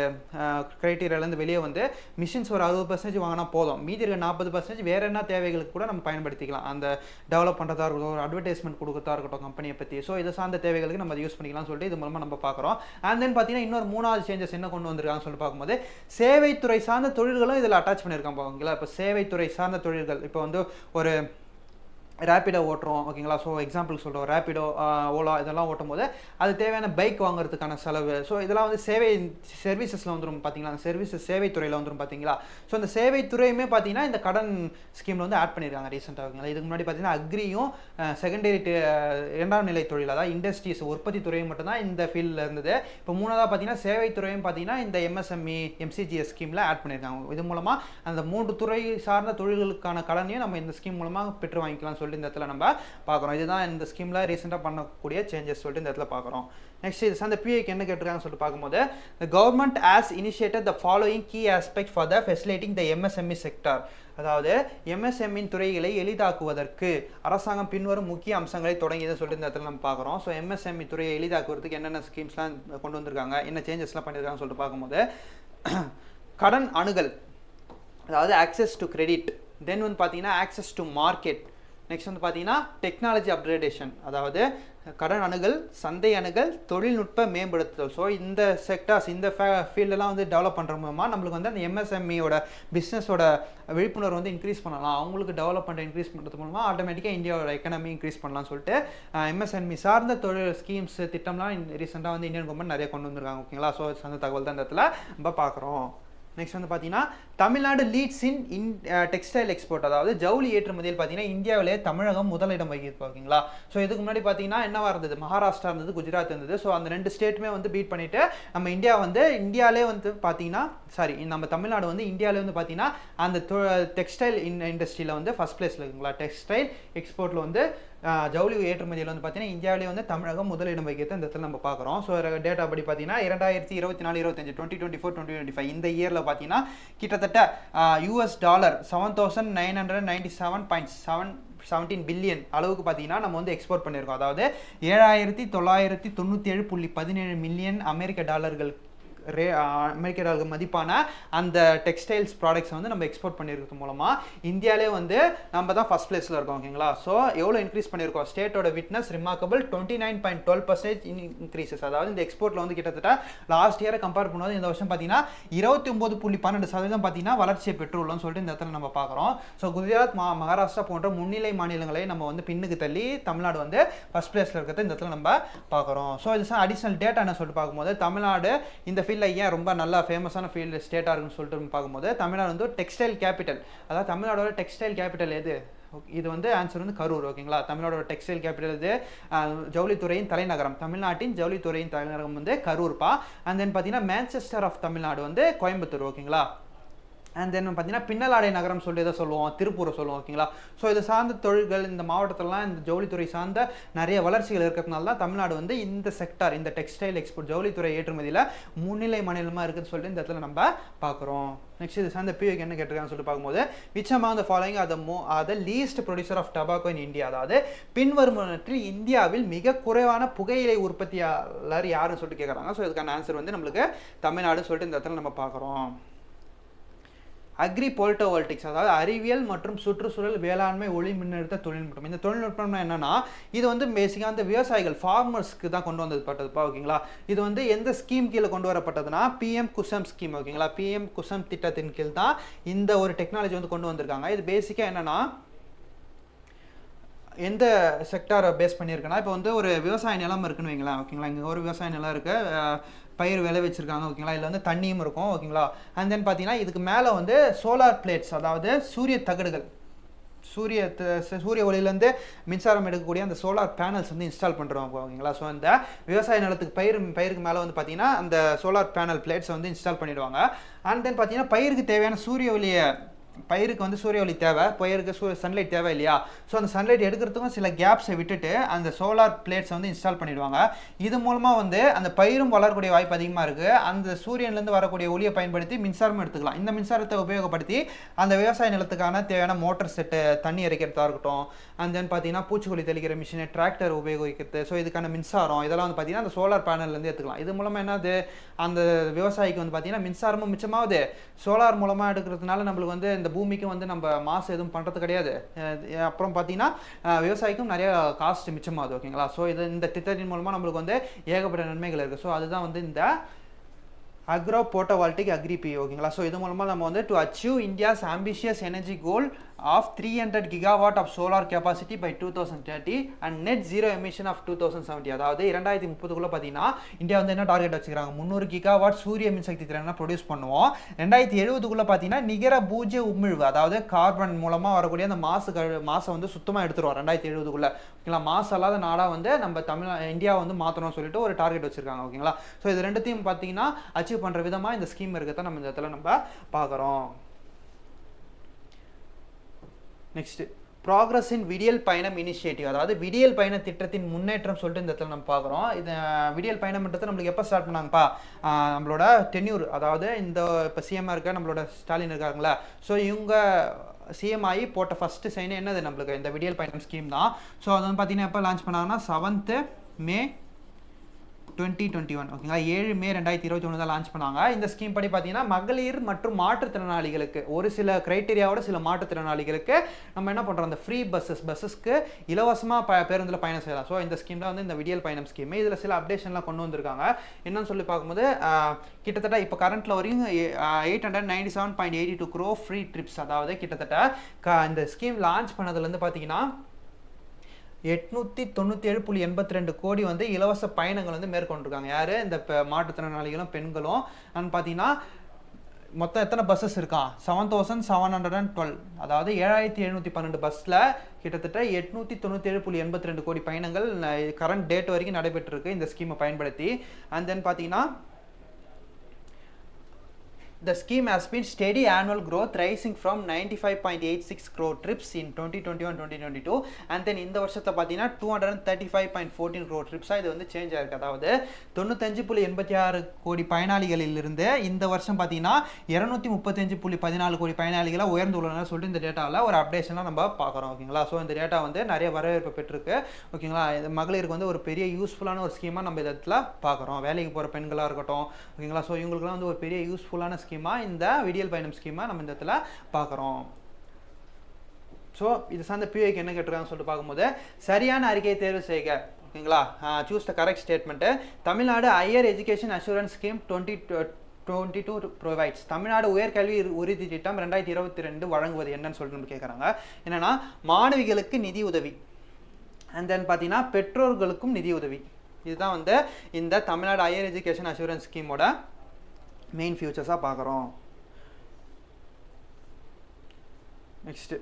க்ரைட்டீரியாலேருந்து வெளியே வந்து மிஷின்ஸ் ஒரு 60% வாங்கினா போதும், மீதி இருக்க 40% வேறு என்ன தேவைகளுக்கு கூட நம்ம பயன்படுத்திக்கலாம். அந்த டெவலப் பண்ணுறதா இருக்கட்டும், ஒரு அட்வர்டைஸ்மெண்ட் கொடுக்கறதா இருக்கட்டும் கம்பெனியை பற்றி, ஸோ இதை சார்ந்த தேவைகளுக்கு நம்ம அதை யூஸ் பண்ணிக்கலாம் சொல்லிட்டு இது மூலமாக நம்ம பார்க்குறோம். அண்ட் தென் பார்த்தீங்கன்னா இன்னொரு 3வது சேஞ்சஸ் என்ன கொண்டு வந்திருக்காங்கன்னு சொல்லிட்டு பார்க்கும்போது சேவைத்துறை சார்ந்த தொழில்களும் இதில் அட்டாச் பண்ணியிருக்காங்க. ஓகேங்களா, இப்போ சேவைத்துறை சார்ந்த தொழில்கள், இப்போ வந்து ஒரு ரேப்பிடோ ஓட்டுறோம் ஓகேங்களா, ஸோ எக்ஸாம்பிள் சொல்கிறோம், ரேப்பிடோ, ஓலா இதெல்லாம் ஓட்டும் போது அது தேவையான பைக் வாங்குறதுக்கான செலவு, ஸோ இதெல்லாம் வந்து சர்வீசஸில் வந்துடும் பார்த்தீங்களா, அந்த சர்வீசஸ் சேவைத்துறையில் வந்துடும் பார்த்தீங்களா. ஸோ அந்த சேவைத்துறையுமே பார்த்தீங்கன்னா இந்த கடன் ஸ்கீமில் வந்து ஆட் பண்ணியிருக்காங்க ரீசெண்டாக. ஓகேங்களா, இதுக்கு முன்னாடி பார்த்தீங்கன்னா அக்ரியும் செகண்டரி 2ஆம் நிலை தொழில், அதாவது இண்டஸ்ட்ரீஸ் உற்பத்தி துறையும் மட்டும்தான் இந்த ஃபீல்டில் இருந்தது. இப்போ 3வது பார்த்தீங்கன்னா சேவைத்துறையும் பார்த்தீங்கன்னா இந்த MSME MCGS ஸ்கீமில் ஆட் பண்ணியிருக்காங்க. இது மூலமாக அந்த 3 துறை சார்ந்த தொழில்களுக்கான கடனையும் நம்ம இந்த ஸ்கீம் மூலமாக பெற்று வாங்கிக்கலாம் சொல்லிட்டு இந்த இடத்துல நம்ம பார்க்குறோம். இதுதான் இந்த ஸ்கீமில் ரீசெண்டாக பண்ணக்கூடிய சேஞ்சஸ் சொல்லிட்டு இந்த இடத்துல பார்க்குறோம். நெக்ஸ்ட் இது அந்த பிஏக்கு என்ன கேட்டிருக்காங்கன்னு சொல்லிட்டு பார்க்கும்போது the government has initiated the following key aspects for the facilitating the MSME sector. அதாவது MSME துறைகளை எளிதாக்குவதற்கு அரசாங்கம் பின்வரும் முக்கிய அம்சங்களை தொடங்கியதை சொல்லிட்டு இந்த இடத்துல நம்ம பார்க்குறோம். ஸோ MSME துறையை எளிதாக்குவதற்கு என்னென்ன ஸ்கீம்ஸ்லாம் கொண்டு வந்திருக்காங்க, என்ன சேஞ்சஸ்லாம் பண்ணியிருக்காங்கன்னு சொல்லிட்டு பார்க்கும்போது கடன் அணுகல், அதாவது ஆக்சஸ் டு கிரெடிட், தென் வந்து பார்த்தீங்கன்னா ஆக்சஸ் டு மார்க்கெட், நெக்ஸ்ட் வந்து பார்த்தீங்கன்னா டெக்னாலஜி அப்கிரேடேஷன், அதாவது கடன் அணுகல், சந்தை அணுகல், தொழில்நுட்ப மேம்படுத்துதல். ஸோ இந்த செக்டார்ஸ் இந்த ஃபீல்டெல்லாம் வந்து டெவலப் பண்ணுற மூலமாக நம்மளுக்கு வந்து அந்த MSMEயோட பிஸ்னஸோட விழிப்புணர்வு வந்து இன்க்ரீஸ் பண்ணலாம். அவங்களுக்கு டெவலப்மெண்ட் இன்க்ரீஸ் பண்ணுறது மூலமாக ஆட்டோமேட்டிக்காக இந்தியாவோட எக்கனாமி இன்க்ரீஸ் பண்ணலாம்னு சொல்லிட்டு MSME சார்ந்த தொழில் ஸ்கீம்ஸ் திட்டம்லாம் ரீசெண்டாக வந்து இந்தியன் கவர்மெண்ட் நிறைய கொண்டு வந்திருக்காங்க. ஓகேங்களா, ஸோ அந்த தகவல் தான் இந்த இடத்துல நம்ம பார்க்குறோம். நெக்ஸ்ட் வந்து பார்த்தீங்கன்னா தமிழ்நாடு லீட்ஸ் இன் டெக்ஸ்டைல் எக்ஸ்போர்ட், அதாவது ஜவுளி ஏற்றுமதியில் பார்த்தீங்கன்னா இந்தியாவிலே தமிழகம் முதலிடம் வகிருக்கு. ஓகேங்களா, ஸோ இதுக்கு முன்னாடி பார்த்தீங்கன்னா என்னவா இருந்தது, மகாராஷ்டிரா இருந்தது, குஜராத் இருந்தது. ஸோ அந்த 2 ஸ்டேட்டுமே வந்து பீட் பண்ணிட்டு நம்ம இந்தியாவிலே வந்து பார்த்தீங்கன்னா நம்ம தமிழ்நாடு வந்து இந்தியாவிலே வந்து பார்த்தீங்கன்னா அந்த டெக்ஸ்டைல் இண்டஸ்ட்ரியில் வந்து ஃபர்ஸ்ட் பிளேஸில் இருக்குங்களா. டெக்ஸ்டைல் எக்ஸ்போர்ட்டில் வந்து ஜவுளி ஏற்றுமதியில் வந்து பார்த்தீங்கன்னா இந்தியாவிலே வந்து தமிழகம் முதலிடம் வகிக்கிறது இந்த இடத்துல நம்ம பார்க்குறோம். ஸோ டேட்டா படி பார்த்தீங்கன்னா 2024-25 2024-2025 இந்த இயரில் பார்த்தீங்கன்னா கிட்டத்தட்ட $7,997.17 பில்லியன் அளவுக்கு பார்த்தீங்கன்னா நம்ம வந்து எக்ஸ்போர்ட் பண்ணியிருக்கோம். அதாவது 7,997.17 மில்லியன் அமெரிக்க டாலர்கள் மதிப்பான அந்த டெக்ஸ்டைல்ஸ் ப்ராடக்ட்ஸ் வந்து நம்ம எக்ஸ்போர்ட் பண்ணியிருக்கிறது மூலமாக இந்தியாவிலே வந்து நம்ம தான் ஃபர்ஸ்ட் பிளேஸில் இருக்கோம். ஓகேங்களா, ஸோ எவ்வளோ இன்க்ரீஸ் பண்ணியிருக்கோம், ஸ்டேட்டோட விட்னஸ் ரிமார்க்கபிள் 29.12% இன்க்ரீசஸ். அதாவது இந்த எக்ஸ்போர்ட்டில் வந்து கிட்டத்தட்ட லாஸ்ட் இயரை கம்பேர் பண்ணும்போது இந்த வருஷம் பார்த்தீங்கன்னா 29.12% பார்த்தீங்கன்னா வளர்ச்சியை பெற்றுள்ளோம்னு சொல்லிட்டு இந்த இடத்துல நம்ம பார்க்குறோம். ஸோ குஜராத், மகாராஷ்டிரா போன்ற முன்னிலை மாநிலங்களை நம்ம வந்து பின்னுக்கு தள்ளி தமிழ்நாடு வந்து ஃபர்ஸ்ட் பிளேஸில் இருக்கிறது இந்த இடத்துல நம்ம பார்க்குறோம். ஸோ இது அடிஷனல் டேட்டா என்ன சொல்லிட்டு பார்க்கும்போது தமிழ்நாடு இந்த ஃபீல்டில் ஏன் ரொம்ப நல்லா ஃபேமஸான ஃபீல்டு ஸ்டேட்டாக இருக்குன்னு சொல்லிட்டு பார்க்கும்போது தமிழ்நாடு வந்து டெக்ஸ்டைல் கேபிட்டல், அதாவது தமிழ்நாடோட டெக்ஸ்டைல் கேபிட்டல் எது, இது வந்து ஆன்சர் வந்து கரூர். ஓகேங்களா, தமிழ்நாடோட டெக்ஸ்டைல் கேபிட்டல் இது ஜவுளித்துறையின் தலைநகரம், தமிழ்நாட்டின் ஜவுளித்துறையின் தலைநகரம் வந்து கரூர்ப்பா. அண்ட் தென் பார்த்தீங்கன்னா மான்செஸ்டர் ஆஃப் தமிழ்நாடு வந்து கோயம்புத்தூர். ஓகேங்களா, அண்ட் தென் பார்த்தீங்கன்னா பின்னலாடை நகரம் சொல்லி இதை சொல்லுவோம், திருப்பூரை சொல்லுவோம். ஓகேங்களா, ஸோ இது சார்ந்த தொழில்கள் இந்த மாவட்டத்திலலாம் இந்த ஜவுளித்துறை சார்ந்த நிறைய வளர்ச்சிகள் இருக்கிறதுனால தான் தமிழ்நாடு வந்து இந்த செக்டார், இந்த டெக்ஸ்டைல் எக்ஸ்போர்ட் ஜவுளித்துறை ஏற்றுமதியில் முன்னிலை மாநிலமாக இருக்குதுன்னு சொல்லிட்டு இந்த இடத்துல நம்ம பார்க்குறோம். நெக்ஸ்ட் இது சார்ந்த பியூக்கு என்ன கேட்டிருக்காங்கன்னு சொல்லிட்டு பார்க்கும்போது which among the following are the least producer of tobacco in India, அதாவது பின்வருவனற்றில் இந்தியாவில் மிக குறைவான புகையிலை உற்பத்தியாளர் யாருன்னு சொல்லிட்டு கேட்குறாங்க. ஸோ இதுக்கான ஆன்சர் வந்து நம்மளுக்கு தமிழ்நாடுன்னு சொல்லிட்டு இந்த இடத்துல நம்ம பார்க்குறோம். அக்ரி போல்டோவோல்டிக்ஸ், அதாவது அறிவியல் மற்றும் சுற்றுச்சூழல் வேளாண்மை ஒளி மின்னழுத்த தொழில்நுட்பம். இந்த தொழில்நுட்பம்னா என்னன்னா இது வந்து பேசிக்காக அந்த விவசாயிகள் ஃபார்மர்ஸ்க்கு தான் கொண்டு வந்தது பட்டதுப்பா. ஓகேங்களா, இது வந்து எந்த ஸ்கீம் கீழே கொண்டு வரப்பட்டதுன்னா PM குசம் ஸ்கீம். ஓகேங்களா, PM குசம் திட்டத்தின் கீழ் தான் இந்த ஒரு டெக்னாலஜி வந்து கொண்டு வந்திருக்காங்க. இது பேசிக்காக என்னன்னா எந்த செக்டாரை பேஸ் பண்ணியிருக்குன்னா, இப்போ வந்து ஒரு விவசாய நிலம் இருக்குன்னு வைங்களேன். ஓகேங்களா, இங்கே ஒரு விவசாய நிலம் இருக்குது, பயிர் விளை வச்சிருக்காங்க. ஓகேங்களா, இதில் வந்து தண்ணியும் இருக்கும். ஓகேங்களா, அண்ட் தென் பார்த்தீங்கன்னா இதுக்கு மேலே வந்து சோலார் பிளேட்ஸ், அதாவது சூரிய தகடுகள், சூரிய ஒளியிலேருந்து மின்சாரம் எடுக்கக்கூடிய அந்த சோலார் பேனல்ஸ் வந்து இன்ஸ்டால் பண்ணுறோம். ஓகேங்களா, ஸோ இந்த விவசாய நிலத்துக்கு பயிருக்கு மேலே வந்து பார்த்தீங்கன்னா அந்த சோலார் பேனல் பிளேட்ஸ் வந்து இன்ஸ்டால் பண்ணிடுவாங்க. அண்ட் தென் பார்த்தீங்கன்னா பயிருக்கு தேவையான சூரிய ஒளியை பயிருக்கு வந்து சூரிய ஒளி தேவை, பயிருக்கு சன்லைட் தேவை இல்லையா? ஸோ அந்த சன்லைட் எடுக்கிறதுக்கும் சில கேப்ஸை விட்டுட்டு அந்த சோலார் பிளேட்ஸை வந்து இன்ஸ்டால் பண்ணிடுவாங்க. இது மூலமாக வந்து அந்த பயிரும் வளரக்கூடிய வாய்ப்பு அதிகமாக இருக்குது. அந்த சூரியன்லேருந்து வரக்கூடிய ஒளியை பயன்படுத்தி மின்சாரமும் எடுத்துக்கலாம். இந்த மின்சாரத்தை உபயோகப்படுத்தி அந்த விவசாய நிலத்துக்கான தேவையான மோட்டர் செட்டு, தண்ணி இறைக்கிறதா இருக்கட்டும், அண்ட் தென் பார்த்தீங்கன்னா பூச்சிக்கொல்லி தெளிக்கிற மிஷினை, டிராக்டர் உபயோகிக்கிறது, ஸோ இதுக்கான மின்சாரம் இதெல்லாம் வந்து பார்த்தீங்கன்னா அந்த சோலார் பேனல்லேருந்து எடுத்துக்கலாம். இது மூலமாக என்னது, அந்த விவசாயிக்கு வந்து பார்த்தீங்கன்னா மின்சாரமும் மிச்சமாகுது. சோலார் மூலமாக எடுக்கிறதுனால நம்மளுக்கு வந்து இந்த பூமிக்கும் வந்து நம்ம மாசு எதுவும் பண்ணுறது கிடையாது. அப்புறம் பார்த்தீங்கன்னா விவசாயிக்கும் நிறைய காஸ்ட் மிச்சமாகுது. ஓகேங்களா? ஸோ இந்த திட்டத்தின் மூலமாக நம்மளுக்கு வந்து ஏகப்பட்ட நன்மைகள் இருக்குது. ஸோ அதுதான் வந்து இந்த அக்ரோ போட்டோவால்டிக் அக்ரிபி. ஓகேங்களா? ஸோ இது மூலமாக நம்ம வந்து to achieve India's ambitious energy goal of 300 gigawatt of solar capacity by 2030 and net zero emission of 2070. அதாவது 2030க்குள்ள பார்த்தீங்கன்னா இந்தியா வந்து என்ன டார்கெட் வச்சுக்கிறாங்க, 300 கிகாவாட் சூரிய மின்சக்தி திறனை ப்ரொடியூஸ் பண்ணுவோம். 2070க்குள்ள பார்த்தீங்கன்னா நிகர பூஜ்ய உமிழ்வு, அதாவது கார்பன் மூலமாக வரக்கூடிய அந்த மாசை வந்து சுத்தமாக எடுத்துருவோம் 2070க்குள்ள. ஓகேங்களா? மாசு அல்லாத நாடாக வந்து நம்ம இந்தியா வந்து மாற்றணும்னு சொல்லிட்டு ஒரு டார்கெட் வச்சிருக்காங்க. ஓகேங்களா? ஸோ இது ரெண்டுத்தையும் பார்த்தீங்கன்னா அச்சீவ் பண்ணுற விதமாக இந்த ஸ்கீம் இருக்கிறத நம்ம இந்த இடத்துல நம்ம பார்க்குறோம். நெக்ஸ்ட் ப்ராக்ரஸ் இன் விடியல் பயணம் இனிஷியேட்டிவ், அதாவது விடியல் பயண திட்டத்தின் முன்னேற்றம் சொல்லிட்டு இந்த இடத்துல நம்ம பார்க்குறோம். இது விடியல் பயணம்ன்றது நம்மளுக்கு எப்போ ஸ்டார்ட் பண்ணாங்கப்பா, நம்மளோட டென்யூர், அதாவது இந்த இப்போ சிஎம்மாக இருக்க நம்மளோட ஸ்டாலின் இருக்காங்களா, ஸோ இவங்க சிஎம் ஆகி போட்ட ஃபஸ்ட்டு சைன் என்னது நம்மளுக்கு இந்த விடியல் பயணம் ஸ்கீம் தான். ஸோ அது வந்து பார்த்தீங்கன்னா எப்போ லான்ச் பண்ணாங்கன்னா 7th May 2021. ஓகேங்களா? 7 மே 2021 தான் லான்ச் பண்ணாங்க. இந்த ஸ்கீம் படி பார்த்தீங்கன்னா மகளிர் மற்றும் மாற்றுத்திறனாளிகளுக்கு, ஒரு சில கிரைட்டீரியாவோட சில மாற்றுத்திறனாளிகளுக்கு நம்ம என்ன பண்ணுறோம், அந்த ஃப்ரீ பஸ்ஸஸ்க்கு இலவசமாக பேருந்தில் பயணம் செய்யலாம். ஸோ இந்த ஸ்கீம் தான் வந்து இந்த விடியல் பயணம் ஸ்கீம். இதில் சில அப்டேஷன்லாம் கொண்டு வந்திருக்காங்க. என்னன்னு சொல்லி பார்க்கும்போது கிட்டத்தட்ட இப்போ கரண்ட்டில் வரையும் 897.82 crore ஃப்ரீ ட்ரிப்ஸ், அதாவது கிட்டத்தட்ட இந்த ஸ்கீம் லான்ச் பண்ணதுலேருந்து பார்த்தீங்கன்னா 897.82 கோடி வந்து இலவச பயணங்கள் வந்து மேற்கொண்டிருக்காங்க. யார், இந்த மாற்றுத்திறனாளிகளும் பெண்களும். அண்ட் பார்த்தீங்கன்னா மொத்தம் எத்தனை பஸ்ஸஸ் இருக்கான், 7712, அதாவது 7712 பஸ்ஸில் கிட்டத்தட்ட 897.82 கோடி பயணங்கள் கரண்ட் டேட் வரைக்கும் நடைபெற்றிருக்கு இந்த ஸ்கீமை பயன்படுத்தி. அண்ட் தென் பார்த்தீங்கன்னா the scheme has been steady annual growth rising from 95.86 crore trips in 2021-2022 and then இந்த வருஷத்தை பார்த்தீங்கன்னா 235.14 crore trips இது வந்து சேஞ்ச் ஆயிருக்கு. அதாவது 95.86 கோடி பயனாளிகளிலிருந்து இந்த வருஷம் பார்த்தீங்கன்னா 235.14 கோடி பயனாளிகளாக உயர்ந்துள்ளனர் சொல்லிட்டு இந்த டேட்டாவில் ஒரு அப்டேஷனாக நம்ம பார்க்குறோம். ஓகேங்களா? ஸோ இந்த டேட்டா வந்து நிறைய வரவேற்பு பெற்றிருக்கு. ஓகேங்களா? இது மகளிருக்கு வந்து ஒரு பெரிய யூஸ்ஃபுல்லான ஒரு ஸ்கீமாக நம்ம இதில் பார்க்குறோம். வேலைக்கு போகிற பெண்களாக இருக்கட்டும். ஓகேங்களா? ஸோ இவங்களுக்குலாம் வந்து ஒரு பெரிய யூஸ்ஃபுல்லான இந்த விடியல் பயணம் ஸ்கீமா நம்ம இந்த இடத்துல பார்க்குறோம். ஸோ இது சார்ந்த பிஐக்கு என்ன கேட்டிருக்காங்கன்னு சொல்லிட்டு பார்க்கும்போது சரியான அறிக்கையை தேர்வு செய்க. ஓகேங்களா? Choose the correct statement. Tamil Nadu higher education assurance scheme 2022 provides, Tamil Nadu உயர்கல்வி உறுதி திட்டம் 2022 வழங்குவது என்னன்னு சொல்லிட்டு நம்ம கேட்குறாங்க. என்னன்னா மாணவிகளுக்கு நிதி உதவி, அண்ட் தென் பார்த்தீங்கன்னா பெற்றோர்களுக்கும் நிதி உதவி. இதுதான் வந்து இந்த தமிழ்நாடு ஹையர் எஜுகேஷன் அஷூரன்ஸ் ஸ்கீமோட மெயின் ஃபியூச்சர்ஸாக பார்க்குறோம். நெக்ஸ்ட்டு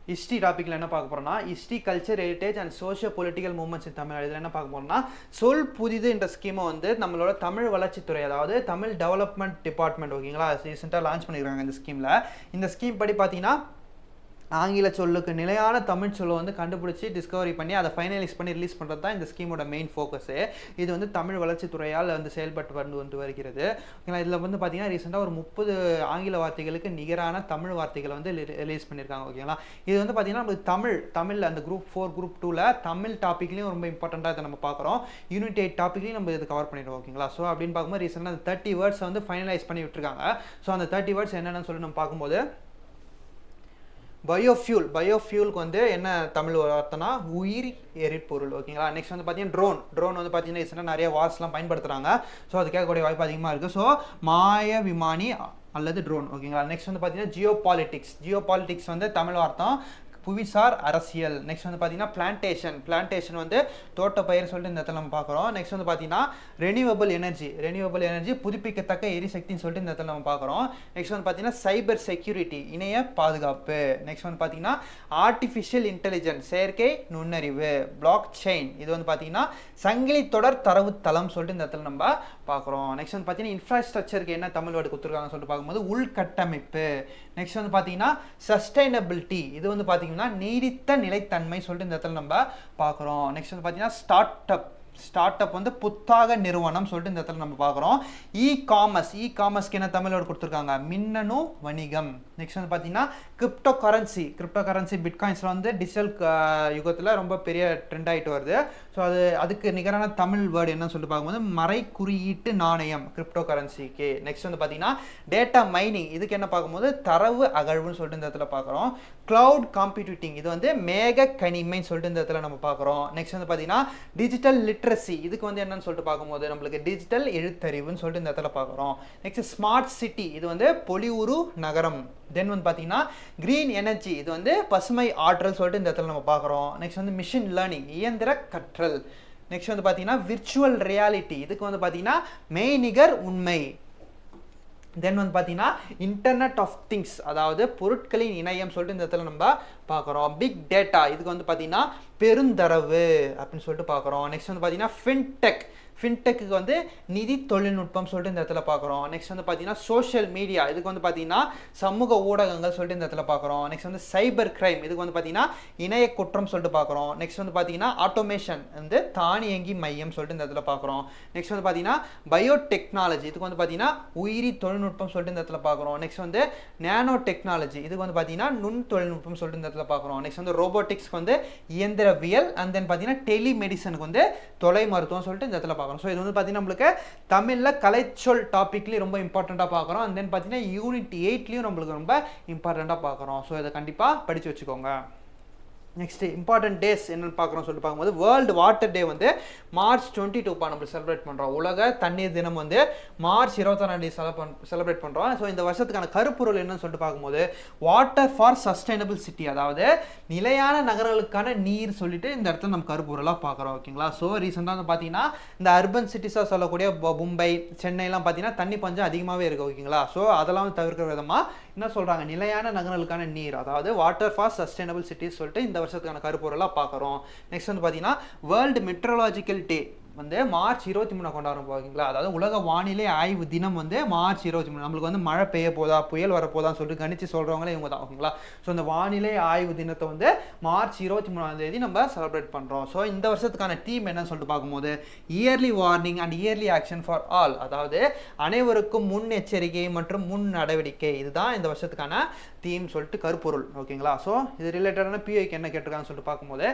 ஹிஸ்ட்ரி டாப்பிக்கில் என்ன பார்க்க போகிறோம்னா history, culture, heritage and socio political movements in Tamil Nadu. இதில் என்ன பார்க்க போகிறோம்னா சொல் புதிது என்ற ஸ்கீமை வந்து நம்மளோட தமிழ் வளர்ச்சித்துறை, அதாவது தமிழ் டெவலப்மெண்ட் டிபார்ட்மெண்ட், ஓகேங்களா, ரீசெண்டாக லான்ச் பண்ணியிருக்காங்க இந்த ஸ்கீமில். இந்த ஸ்கீம் படி பார்த்தீங்கன்னா ஆங்கில சொல்லுக்கு நிலையான தமிழ் சொல்லை வந்து கண்டுபிடிச்சி டிஸ்கவரி பண்ணி அதை ஃபைனலைஸ் பண்ணி ரிலீஸ் பண்ணுறது தான் இந்த ஸ்கீமோட மெயின் ஃபோக்கஸு. இது வந்து தமிழ் வளர்ச்சித்துறையால் வந்து செயல்பட்டு வந்து வருகிறது. ஓகேங்களா? இதில் வந்து பார்த்தீங்கன்னா ரீசெண்டாக ஒரு 30 ஆங்கில வார்த்தைகளுக்கு நிகரான தமிழ் வார்த்தைகளை வந்து ரிலீஸ் பண்ணியிருக்காங்க. ஓகேங்களா? இது வந்து பார்த்தீங்கன்னா நமக்கு தமிழ் அந்த குரூப் 4 குரூப் 2ல் தமிழ் டாப்பிக்லையும் ரொம்ப இம்பார்ட்டண்ட்டாக இதை நம்ம பார்க்குறோம். யூனிட் 8 டாப்பிக்லையும் நம்ம இது கவர் பண்ணிடுவோம். ஓகேங்களா? ஸோ அப்படின்னு பார்க்கும்போது ரீசெண்டாக அந்த 30 வேர்ட்ஸ் வந்து ஃபைனலைஸ் பண்ணி விட்டுருக்காங்க. ஸோ அந்த 30 வேர்ட்ஸ் என்னென்னு சொல்லி நம்ம பார்க்கும்போது பயோஃபியூலுக்கு வந்து என்ன தமிழ் வார்த்தைனா உயிர் எரிபொருள். ஓகேங்களா? நெக்ஸ்ட் வந்து பார்த்தீங்கன்னா ட்ரோன் வந்து பார்த்தீங்கன்னா நிறைய வார்ஸ்லாம் பயன்படுத்துகிறாங்க. ஸோ அது கேட்கக்கூடிய வாய்ப்பு அதிகமாக இருக்குது. ஸோ மாய விமானி அல்லது ட்ரோன். ஓகேங்களா? நெக்ஸ்ட் வந்து பார்த்தீங்கன்னா ஜியோபாலிட்டிக்ஸ் வந்து தமிழ் வார்த்தை புவிசார் அரசியல். நெக்ஸ்ட் வந்து பார்த்தீங்கன்னா பிளான்டேஷன் வந்து தோட்டப்பயிர் சொல்லிட்டு இந்த இடத்துல நம்ம பார்க்குறோம். நெக்ஸ்ட் வந்து பார்த்தீங்கன்னா ரெனியூவபிள் எனர்ஜி புதுப்பிக்கத்தக்க எரிசக்தின்னு சொல்லிட்டு இந்த இடத்துல நம்ம பார்க்குறோம். நெக்ஸ்ட் வந்து பார்த்தீங்கன்னா சைபர் செக்யூரிட்டி, இணைய பாதுகாப்பு. நெக்ஸ்ட் வந்து பார்த்தீங்கன்னா ஆர்டிஃபிஷியல் இன்டெலிஜென்ஸ், செயற்கை நுண்ணறிவு, பிளாக் செயின். இது வந்து பார்த்தீங்கன்னா சங்கிலி தொடர் தரவு தளம் சொல்லிட்டு இந்த இடத்துல நம்ம பார்க்குறோம். நெக்ஸ்ட் வந்து பார்த்தீங்கன்னா இன்ஃப்ராஸ்ட்ரக்சருக்கு என்ன தமிழ் வேர்டு கொடுத்துருக்காங்கன்னு சொல்லிட்டு பார்க்கும்போது உள்கட்டமைப்பு. நெக்ஸ்ட் வந்து பார்த்தீங்கன்னா சஸ்டைனபிலிட்டி, இது வந்து பார்த்தீங்கன்னா நீடித்த நிலைத்தன்மை சொல்லிட்டு இந்த இடத்துல நம்ம பார்க்குறோம். நெக்ஸ்ட் வந்து பார்த்தீங்கன்னா ஸ்டார்ட் அப் வந்து புத்தாக நிறுவனம் சொல்லிட்டு இந்த இடத்துல நம்ம பார்க்குறோம். இ காமர்ஸ்க்கு என்ன தமிழ் வேர்டு கொடுத்துருக்காங்க, மின்னணு வணிகம். நெக்ஸ்ட் வந்து பார்த்தீங்கன்னா கிரிப்டோ கரன்சி பிட்காயின்ஸில் வந்து டிஜிட்டல் யுகத்தில் ரொம்ப பெரிய ட்ரெண்ட் ஆகிட்டு வருது. ஸோ அதுக்கு நிகரான தமிழ் வேர்டு என்னன்னு சொல்லிட்டு பார்க்கும்போது மறை குறியீட்டு நாணயம் கிரிப்டோ கரன்சிக்கு. நெக்ஸ்ட் வந்து பார்த்தீங்கன்னா டேட்டா மைனிங், இதுக்கு என்ன பார்க்கும்போது தரவு அகழ்வுன்னு சொல்லிட்டு இந்த இடத்துல பார்க்குறோம். கிளவுட் கம்ப்யூட்டிங், இது வந்து மேக கணிமைன்னு சொல்லிட்டு இந்த இடத்துல நம்ம பார்க்குறோம். நெக்ஸ்ட் வந்து பார்த்தீங்கன்னா டிஜிட்டல் லிட்ரஸி, இதுக்கு வந்து என்னன்னு சொல்லிட்டு பார்க்கும்போது நம்மளுக்கு டிஜிட்டல் எழுத்தறிவுன்னு சொல்லிட்டு இந்த இடத்துல பார்க்குறோம். நெக்ஸ்ட் ஸ்மார்ட் சிட்டி, இது வந்து பொலிவுறு நகரம். தென் வந்து பார்த்தீங்கன்னா கிரீன் எனர்ஜி, இது வந்து பசுமை ஆற்றல் சொல்லிட்டு இந்த இடத்துல நம்ம பார்க்குறோம். நெக்ஸ்ட் வந்து மிஷின் லேர்னிங், இயந்திர கற்றல். நெக்ஸ்ட் வந்து பார்த்தீங்கன்னா விர்ச்சுவல் ரியாலிட்டி, இதுக்கு வந்து பார்த்தீங்கன்னா மெய்நிகர் உண்மை. தென் வந்து பார்த்தீங்கன்னா இன்டர்நெட் ஆஃப் திங்ஸ், அதாவது பொருட்களின் இணையம் சொல்லிட்டு இந்த இடத்துல நம்ம பார்க்குறோம். பிக் டேட்டா, இதுக்கு வந்து பார்த்தீங்கன்னா பெருந்தரவு அப்படின்னு சொல்லிட்டு பார்க்குறோம். நெக்ஸ்ட் வந்து பார்த்தீங்கன்னா ஃபின்டெக்கு வந்து நிதி தொழில்நுட்பம் சொல்லிட்டு இந்த இடத்துல பார்க்குறோம். நெக்ஸ்ட் வந்து பார்த்தீங்கன்னா சோஷியல் மீடியா, இதுக்கு வந்து பார்த்தீங்கன்னா சமூக ஊடகங்கள் சொல்லிட்டு இந்த இடத்துல பார்க்குறோம். நெக்ஸ்ட் வந்து சைபர் கிரைம், இதுக்கு வந்து பார்த்தீங்கன்னா இணைய குற்றம் சொல்லிட்டு பார்க்குறோம். நெக்ஸ்ட் வந்து பார்த்தீங்கன்னா ஆட்டோமேஷன் வந்து தானியங்கி மையம் சொல்லிட்டு இந்த இடத்துல பார்க்குறோம். நெக்ஸ்ட் வந்து பார்த்தீங்கன்னா பயோடெக்னாலஜி, இதுக்கு வந்து பார்த்தீங்கன்னா உயிரி தொழில்நுட்பம் சொல்லிட்டு இந்த இடத்துல பார்க்குறோம். நெக்ஸ்ட் வந்து நேனோ டெக்னாலஜி, இதுக்கு வந்து பார்த்தீங்கன்னா நுண் தொழில்நுட்பம் சொல்லிட்டு இந்த இடத்துல பார்க்குறோம். நெக்ஸ்ட் வந்து ரோபோட்டிக்ஸ்க்கு வந்து இயந்திரவியல். அண்ட் தென் பார்த்தீங்கன்னா டெலிமெடிசனுக்கு வந்து தொலை மருத்துவம் சொல்லிட்டு இந்த இடத்துல பார்க்குறோம். ஸோ இது வந்து பார்த்தீங்கன்னா நம்மளுக்கு தமிழில் கலைச்சொல் டாப்பிக்லேயும் ரொம்ப இம்பார்ட்டண்ட்டாக பார்க்குறோம். அண்ட் தென் பார்த்தீங்கன்னா யூனிட் 8லையும் நம்மளுக்கு ரொம்ப இம்பார்ட்டண்ட்டாக பார்க்குறோம். ஸோ இதை கண்டிப்பாக படித்து வச்சுக்கோங்க. நெக்ஸ்ட் இம்பார்ட்டன்ட் டேஸ் என்னென்னு பார்க்குறோம் சொல்லிட்டு பார்க்கும்போது வேர்ல்டு வாட்டர் டே வந்து மார்ச் 22 நம்ம செலிப்ரேட் பண்ணுறோம். உலக தண்ணீர் தினம் வந்து மார்ச் 26 செலிப்ரேட் பண்ணுறோம். ஸோ இந்த வருஷத்துக்கான கருப்பொருள் என்னன்னு சொல்லிட்டு பார்க்கும்போது வாட்டர் ஃபார் சஸ்டைனபிள் சிட்டி, அதாவது நிலையான நகரங்களுக்கான நீர் சொல்லிட்டு இந்த இடத்துல நம்ம கருப்பொருளாக பார்க்குறோம். ஓகேங்களா. ஸோ ரீசெண்டாக வந்து பார்த்தீங்கன்னா இந்த அர்பன் சிட்டிஸாக சொல்லக்கூடிய மும்பை, சென்னைலாம் பார்த்தீங்கன்னா தண்ணி பஞ்சம் அதிகமாகவே இருக்குது. ஓகேங்களா. ஸோ அதெல்லாம் வந்து தவிர்க்கிற விதமாக என்ன சொல்கிறாங்க, நிலையான நகரங்களுக்கான நீர், அதாவது வாட்டர் ஃபார் சஸ்டைனபிள் சிட்டிஸ் சொல்லிட்டு இந்த வருஷத்துக்கான கருப்பொருளாக பார்க்குறோம். நெக்ஸ்ட் வந்து பார்த்தீங்கன்னா வேர்ல்டு மெட்ரோலாஜிக்கல் டே வந்து மார்ச் 23 கொண்டாடுறோம். ஓகேங்களா. அதாவது உலக வானிலை ஆய்வு தினம் வந்து மார்ச் 23. நம்மளுக்கு வந்து மழை பெய்ய போதா, புயல் வரப்போதான்னு சொல்லிட்டு கணிச்சு சொல்கிறவங்களே இவங்க தான். ஓகேங்களா. ஸோ இந்த வானிலை ஆய்வு தினத்தை வந்து மார்ச் 23 நம்ம செலிப்ரேட் பண்ணுறோம். ஸோ இந்த வருஷத்துக்கான தீம் என்னன்னு சொல்லிட்டு பார்க்கும்போது early warning and early action for all, அதாவது அனைவருக்கும் முன் எச்சரிக்கை மற்றும் முன் நடவடிக்கை, இதுதான் இந்த வருஷத்துக்கான தீம் சொல்லிட்டு கருப்பொருள். ஓகேங்களா. ஸோ இது ரிலேட்டடான பிஐக்கு என்ன கேட்டிருக்காங்கன்னு சொல்லிட்டு பார்க்கும்போது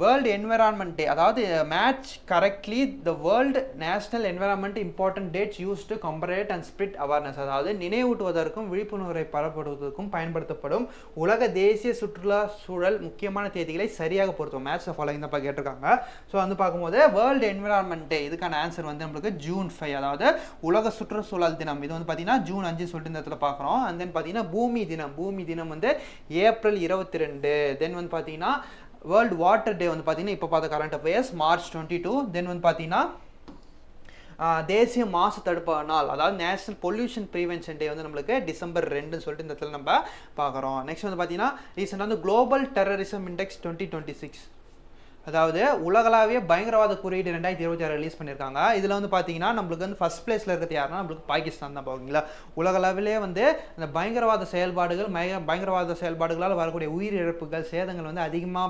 வேர்ல்டு என்விரான்மெண்ட் டே, அதாவது match correctly the world national environment important dates use to commemorate and spread awareness, அதாவது நினைவூட்டுவதற்கும் விழிப்புணர்வை பரப்புவதற்கும் பயன்படுத்தப்படும் உலக தேசிய சுற்றுலா சூழல் முக்கியமான தேதிகளை சரியாக பொருத்தும். மேட்ச் ஃபாலோயிங் தான் கேட்டிருக்காங்க. ஸோ வந்து பார்க்கும்போது வேர்ல்டு என்விரான்மெண்ட் டே, இதுக்கான ஆன்சர் வந்து நம்மளுக்கு ஜூன் 5, அதாவது உலக சுற்றுச்சூழல் தினம். இது வந்து பார்த்தீங்கன்னா ஜூன் 5 சொல்லிட்டு இந்த இடத்துல பார்க்குறோம். அண்ட் தென் பார்த்தீங்கன்னா பூமி தினம் வந்து ஏப்ரல் 22. தென் வந்து பார்த்தீங்கன்னா வேர்ல்டு வாட்டர் டே வந்து பார்த்தீங்கன்னா இப்போ பார்த்த கரண்ட் அஃபேர்ஸ் மார்ச் 22. தென் வந்து பார்த்தீங்கன்னா தேசிய மாசு தடுப்பு நாள், அதாவது நேஷனல் பொல்யூஷன் ப்ரிவென்ஷன் டே வந்து நம்மளுக்கு டிசம்பர் 2 சொல்லிட்டு இந்த இடத்துல நம்ம பார்க்குறோம். நெக்ஸ்ட் வந்து பார்த்தீங்கன்னா ரீசெண்டாக வந்து குளோபல் டெரரிசம் இண்டெக்ஸ் 2026, அதாவது உலகளாவிய பயங்கரவாத குறியீடு 2026 ரிலீஸ் பண்ணியிருக்காங்க. இதில் வந்து பார்த்தீங்கன்னா நம்மளுக்கு வந்து ஃபர்ஸ்ட் பிளேஸில் இருக்கிறது யாருன்னா நம்மளுக்கு பாகிஸ்தான் தான். போவீங்களா. உலகளவிலே வந்து இந்த பயங்கரவாத செயல்பாடுகளால் வரக்கூடிய உயிரிழப்புகள், சேதங்கள் வந்து அதிகமாக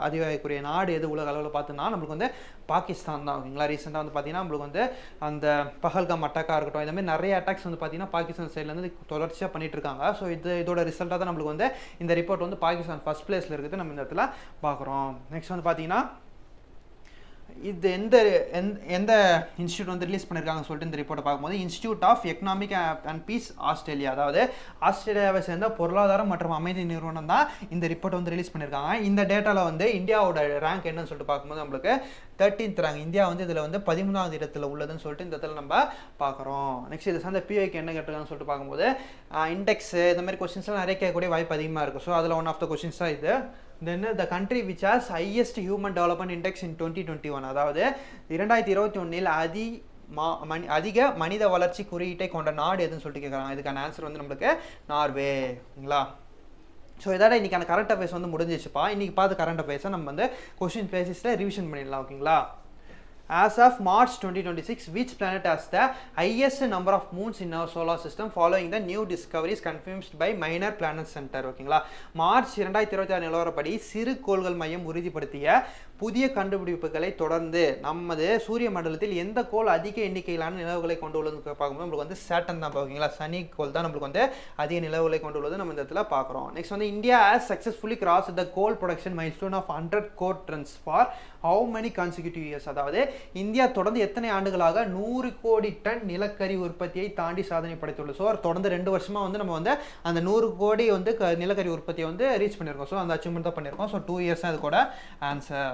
பதிவாகக்கூடிய நாடு எது உலக அளவில் பார்த்தோன்னா நம்மளுக்கு வந்து பாகிஸ்தான் தான். ஓகேங்களா. ரீசெண்டாக வந்து பார்த்தீங்கன்னா நம்மளுக்கு வந்து அந்த பஹல்காம் அட்டாக்காக இருக்கட்டும், இந்த மாதிரி நிறைய அட்டாக்ஸ் வந்து பார்த்தீங்கன்னா பாகிஸ்தான் சைட்லேருந்து தொடர்ச்சியாக பண்ணிட்டு இருக்காங்க. ஸோ இதோட ரிசல்ட்டாக தான் நம்மளுக்கு வந்து இந்த ரிப்போர்ட் வந்து பாகிஸ்தான் ஃபர்ஸ்ட் பிளேஸில் இருக்குது நம்ம இந்த இடத்துல பார்க்குறோம். நெக்ஸ்ட் வந்து பார்த்தீங்கன்னா இது எந்த இன்ஸ்டியூட் வந்து ரிலீஸ் பண்ணியிருக்காங்கன்னு சொல்லிட்டு இந்த ரிப்போர்ட்டை பார்க்கும்போது institute of economic and peace Australia, அதாவது ஆஸ்திரேலியாவை சேர்ந்த பொருளாதாரம் மற்றும் அமைதி நிறுவனம் தான் இந்த ரிப்போர்ட்டை வந்து ரிலீஸ் பண்ணியிருக்காங்க. இந்த டேட்டாவில் வந்து இந்தியாவோட ரேங்க் என்னன்னு சொல்லிட்டு பார்க்கும்போது நம்மளுக்கு 13th ரேங்க். இந்தியா வந்து இதில் வந்து 13வது இடத்துல உள்ளதுன்னு சொல்லிட்டு இந்த இடத்துல நம்ம பார்க்குறோம். நெக்ஸ்ட் இது சார்ந்த பிஐக்கு என்ன கேட்டிருக்காங்கன்னு சொல்லிட்டு பார்க்கும்போது இண்டெக்ஸ் இந்த மாதிரி கொஸ்டின்ஸ்லாம் நிறைய கேட்கக்கூடிய வாய்ப்பு அதிகமாக இருக்குது. ஸோ அதில் ஒன் ஆஃப் த கொஸ்டின்ஸ் தான் இது. Then the country which has highest human development index in 2021, அதாவது 2021 அதிக மனித வளர்ச்சி குறியீட்டை கொண்ட நாடு எதுன்னு சொல்லிட்டு கேட்குறாங்க. இதுக்கான ஆன்சர் வந்து நம்மளுக்கு நார்வேங்களா. ஸோ இதோட இன்றைக்கான கரண்ட் அஃபேர்ஸ் வந்து முடிஞ்சிச்சுப்பா. இன்றைக்கி பார்த்து கரண்ட் அஃபேர்ஸை நம்ம வந்து கொஸ்டின் பேசிஸில் ரிவிஷன் பண்ணிடலாம். ஓகேங்களா. as of March 2026, which planet has the highest number of moons in our solar system following the new discoveries confirmed by Minor Planet Center? ஓகேங்களா, மார்ச் 2026 நிலவரப்படி சிறு கோள்கள் மையம் உறுதிப்படுத்திய புதிய கண்டுபிடிப்புகளை தொடர்ந்து நமது சூரிய மண்டலத்தில் எந்த கோள் அதிக எண்ணிக்கையிலான நிலவுகளை கொண்டு உள்ளது பார்க்கும்போது நம்மளுக்கு வந்து சேட்டன் தான் பார்க்குங்களா, சனி கோள் தான் நம்மளுக்கு வந்து அதிக நிலவுகளை கொண்டு உள்ளது நம்ம இந்த இடத்துல பார்க்குறோம். நெக்ஸ்ட் வந்து India has successfully cross the coal production milestone of 100 crore tons for how many consecutive years. அதாவது இந்தியா தொடர்ந்து எத்தனை ஆண்டுகளாக 100 கோடி டன் நிலக்கரி உற்பத்தியை தாண்டி சாதனை படைத்துள்ளது. ஸோ தொடர்ந்து 2 வருஷமாக வந்து நம்ம வந்து அந்த 100 கோடி வந்து நிலக்கரி உற்பத்தியை வந்து ரீச் பண்ணியிருக்கோம். ஸோ அந்த அச்சீவ்மெண்ட் தான் பண்ணியிருக்கோம். ஸோ 2 years தான் அது கூட answer.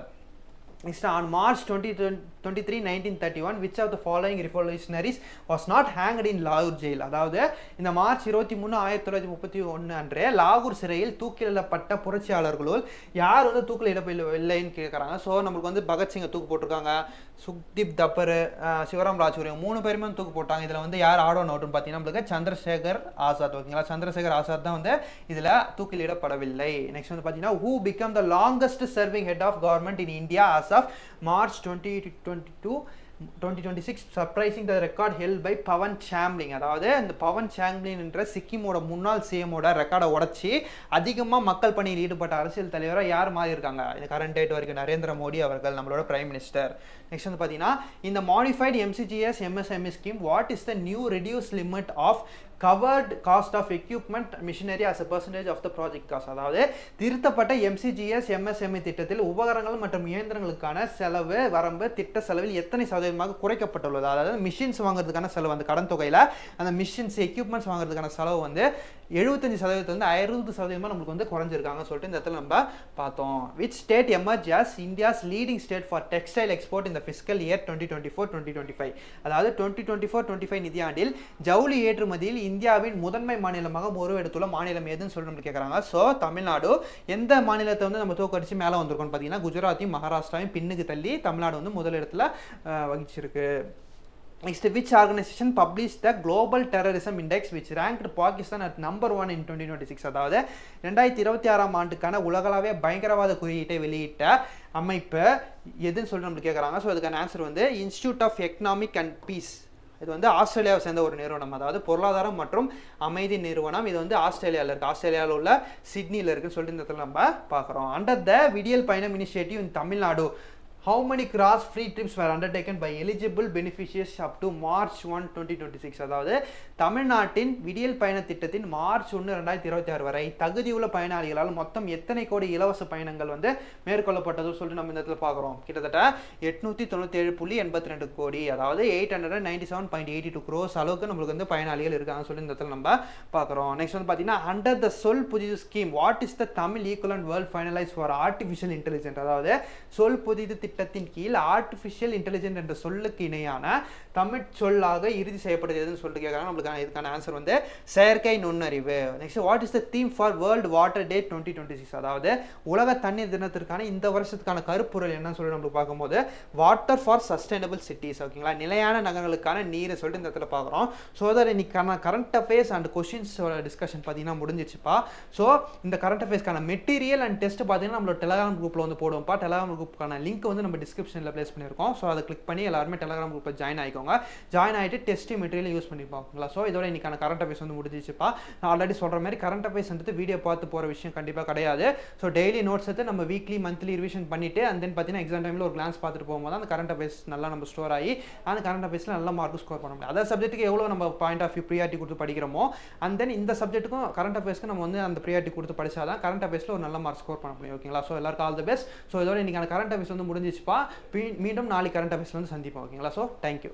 Next, on March 23, 1931, which of the following revolutionaries was not hanged in Lahore jail? அதாவது இந்த மார்ச் 23, 1931 அன்றே லாகூர் சிறையில் தூக்கிலிடப்பட்ட புரட்சியாளர்களுள் யார் வந்து தூக்கிலிடவில்லைன்னு கேட்குறாங்க. ஸோ நம்மளுக்கு வந்து பகத்சிங்கை தூக்கு போட்டிருக்காங்க, சுக்தீப் தப்பர், சிவராம் ராஜ்குரு 3 பேருமே தூக்கு போட்டாங்க. இதில் வந்து யார் ஆடோன் அவுட்னு பார்த்தீங்கன்னா நம்மளுக்கு சந்திரசேகர் ஆசாத். ஓகேங்களா, சந்திரசேகர் ஆசாத் தான் வந்து இதில் தூக்கிலிடப்படவில்லை. நெக்ஸ்ட் வந்து பார்த்தீங்கன்னா who became the longest serving head of government in India as of March 2026, surprising the record held by Pawan Chamling. அதாவது இந்த பவன் சாம்லிங் என்ற சிக்கிமோட முன்னாள் சிஎமோட ரெக்கார்டை உடச்சி அதிகமாக மக்கள் பணியில் ஈடுபட்ட அரசியல் தலைவராக யார் மாறி இருக்காங்க இந்த கரண்ட் டேட் வரைக்கும்? நரேந்திர மோடி அவர்கள், நம்மளோட பிரைம் மினிஸ்டர். நெக்ஸ்ட் வந்து பார்த்தீங்கன்னா இந்த modified MCGS MSME scheme, what is the new reduce limit of covered cost of equipment machinery as a percentage of the project cost? அதாவது திருத்தப்பட்ட MCGS MSME திட்டத்தில் உபகரணங்கள் மற்றும் இயந்திரங்களுக்கான செலவு வரம்பு திட்ட செலவில் எத்தனை சதவீதமாக குறைக்கப்பட்டுள்ளது? அதாவது மிஷின்ஸ் வாங்குறதுக்கான செலவு, அந்த கடன் தொகையில் அந்த மிஷின்ஸ் எக்யூப்மெண்ட்ஸ் வாங்குறதுக்கான செலவு வந்து 75% வந்து 60% நம்மளுக்கு வந்து குறைஞ்சிருக்காங்க சொல்லிட்டு இந்த இடத்துல நம்ம பார்த்தோம். Which state emerge as India's leading state for textile export இந்த ஃபிஸ்கல் இயர் 2024-2025? அதாவது 2024-25 நிதியாண்டில் ஜவுளி ஏற்றுமதியில் இந்தியாவின் முதன்மை மாநிலமாக உருவெடுத்துள்ள மாநிலம் எதுன்னு சொல்லி நம்ம கேட்குறாங்க. ஸோ தமிழ்நாடு எந்த மாநிலத்தை வந்து நம்ம தோக்கடிச்சு மேலே வந்திருக்கோம்னு பார்த்தீங்கன்னா குஜராத்தையும் மகாராஷ்டிராவையும் பின்னுக்கு தள்ளி தமிழ்நாடு வந்து முதல் இடத்துல வகிச்சிருக்கு. Next, which organization published the Global Terrorism Index which ranked Pakistan at number 1 in 2026? அதாவது 2026 ஆண்டுக்கான உலகளாவிய பயங்கரவாத குறியீட்டை வெளியிட்ட அமைப்பு எதுன்னு சொல்லி நம்ம கேட்குறாங்க. ஸோ இதுக்கான ஆன்சர் வந்து institute of economic and peace. இது வந்து ஆஸ்திரேலியாவை சேர்ந்த ஒரு நிறுவனம், அதாவது பொருளாதாரம் மற்றும் அமைதி நிறுவனம். இது வந்து ஆஸ்திரேலியாவில் இருக்குது, ஆஸ்திரேலியாவில் உள்ள சிட்னியில் இருக்குன்னு சொல்லிட்டு இந்த இடத்துல நம்ம பார்க்குறோம். அண்டர் த விடியல் பயணம் initiative in Tamil Nadu, how many cross free trips were undertaken by eligible beneficiaries up to March 1, 2026? அதாவது தமிழ்நாட்டின் விடியல் பயண திட்டத்தின் மார்ச் 1, 2026 வரை தகுதியுள்ள பயனாளிகளால் மொத்தம் எத்தனை கோடி இலவச பயணங்கள் வந்து மேற்கொள்ளப்பட்டது சொல்லிட்டு நம்ம இந்த இடத்துல பார்க்குறோம். கிட்டத்தட்ட 897.82 கோடி, அதாவது 897.82 crores அளவுக்கு நம்மளுக்கு வந்து பயனாளிகள் இருக்காங்கன்னு சொல்லி இந்த இடத்துல நம்ம பார்க்குறோம். நெக்ஸ்ட் வந்து பார்த்தீங்கன்னா அண்டர் த சொல் புதிது scheme, what is the Tamil equivalent world finalise for artificial intelligence? அதாவது சொல் புதிது திட்டத்தின் கீழ் ஆர்டிஃபிஷியல் இன்டெலிஜென்ஸ் என்ற சொல்லுக்கு இணையான தமிழ் சொல்லாக இறுதி செய்யப்படுகிறதுன்னு சொல்லிட்டு கேட்குறாங்க. நம்மளுக்கு இதுக்கான ஆன்சர் வந்து செயற்கை நுண்ணறிவு. Next, what is the theme for world water டே 2026? அதாவது உலக தண்ணீர் தினத்திற்கான இந்த வருஷத்துக்கான கருப்பொருள் என்னன்னு சொல்லி நம்ம பார்க்கும்போது வாட்டர் ஃபார் சஸ்டைனபிள் சிட்டிஸ். ஓகேங்களா, நிலையான நகரங்களுக்கான நீரை சொல்லிட்டு இந்த இடத்துல பார்க்குறோம். ஸோ அதில் இன்னைக்கான கரண்ட் அஃபேர்ஸ் அண்ட் கொஸ்டின்ஸோட டிஸ்கஷன் பார்த்தீங்கன்னா முடிஞ்சிச்சுப்பா. ஸோ இந்த கரண்ட் அஃபேர்ஸ்க்கான மெட்டீரியல் அண்ட் டெஸ்ட் பார்த்தீங்கன்னா நம்மளோட டெலகிராம் குரூப்பில் வந்து போடுவோம்ப்பா. டெலகிராம் குரூப்புக்கான லிங்க் வந்து நம்ம டிஸ்கிரிப்ஷனில் பிளேஸ் பண்ணியிருக்கோம். ஸோ அதை கிளிக் பண்ணி எல்லாருமே டெலகிராம் குரூப்பில் ஜாயின் ஆகிக்கோங்க. ஜாயின் ஆகிட்டு டெஸ்ட் மெட்டீரியல் யூஸ் பண்ணிப்பாங்களா. ஸோ இதோட இன்னைக்கான கரண்ட் அஃபேர்ஸ் வந்து முடிஞ்சிச்சுப்பா. நான் ஆல்ரெடி சொல்கிற மாதிரி கரண்ட் அஃபேர்ஸ்ன்றது வீடியோ பார்த்து போகிற விஷயம் கண்டிப்பாக கிடையாது. ஸோ டெய்லி நோட்ஸ் எடுத்து நம்ம வீக்லி மந்த்லி ரிவிஷன் பண்ணிவிட்டு அண்ட் தென் பார்த்தீங்கன்னா எக்ஸாம் டைமில் ஒரு கிளான்ஸ் பார்த்துட்டு போகும்போது அந்த கரண்ட் அஃபேர்ஸ் நல்லா நம்ம ஸ்டோர் ஆகி அந்த கரண்ட் அஃபேர்ஸில் நல்ல மார்க் ஸ்கோர் பண்ண முடியும். அதர் சப்ஜெக்ட்டுக்கு எவ்வளோ நம்ம பாயிண்ட் ஆஃப் வியூ ப்ரியாரிட்டி கொடுத்து படிக்கிறோமோ அண்ட் தென் இந்த சப்ஜெக்ட்டுக்கும் கரண்ட் அஃபேர்ஸ்க்கு நம்ம வந்து அந்த ப்ரியாரிட்டி கொடுத்து படிச்சாதான் கரண்ட் அஃபேர்ஸில் ஒரு நல்ல மார்க் ஸ்கோர் பண்ண முடியும். ஓகேங்களா, ஸோ எல்லாருக்கும் ஆல் தி பெஸ்ட். ஸோ இதோட இன்னைக்கான கரண்ட் அஃபேர்ஸ் வந்து முடிஞ்சிச்சுப்பா. மீண்டும் நாளைக்கு கரண்ட் அஃபேர்ஸ் வந்து சந்திப்போம். ஓகேங்களா, ஸோ தேங்க்யூ.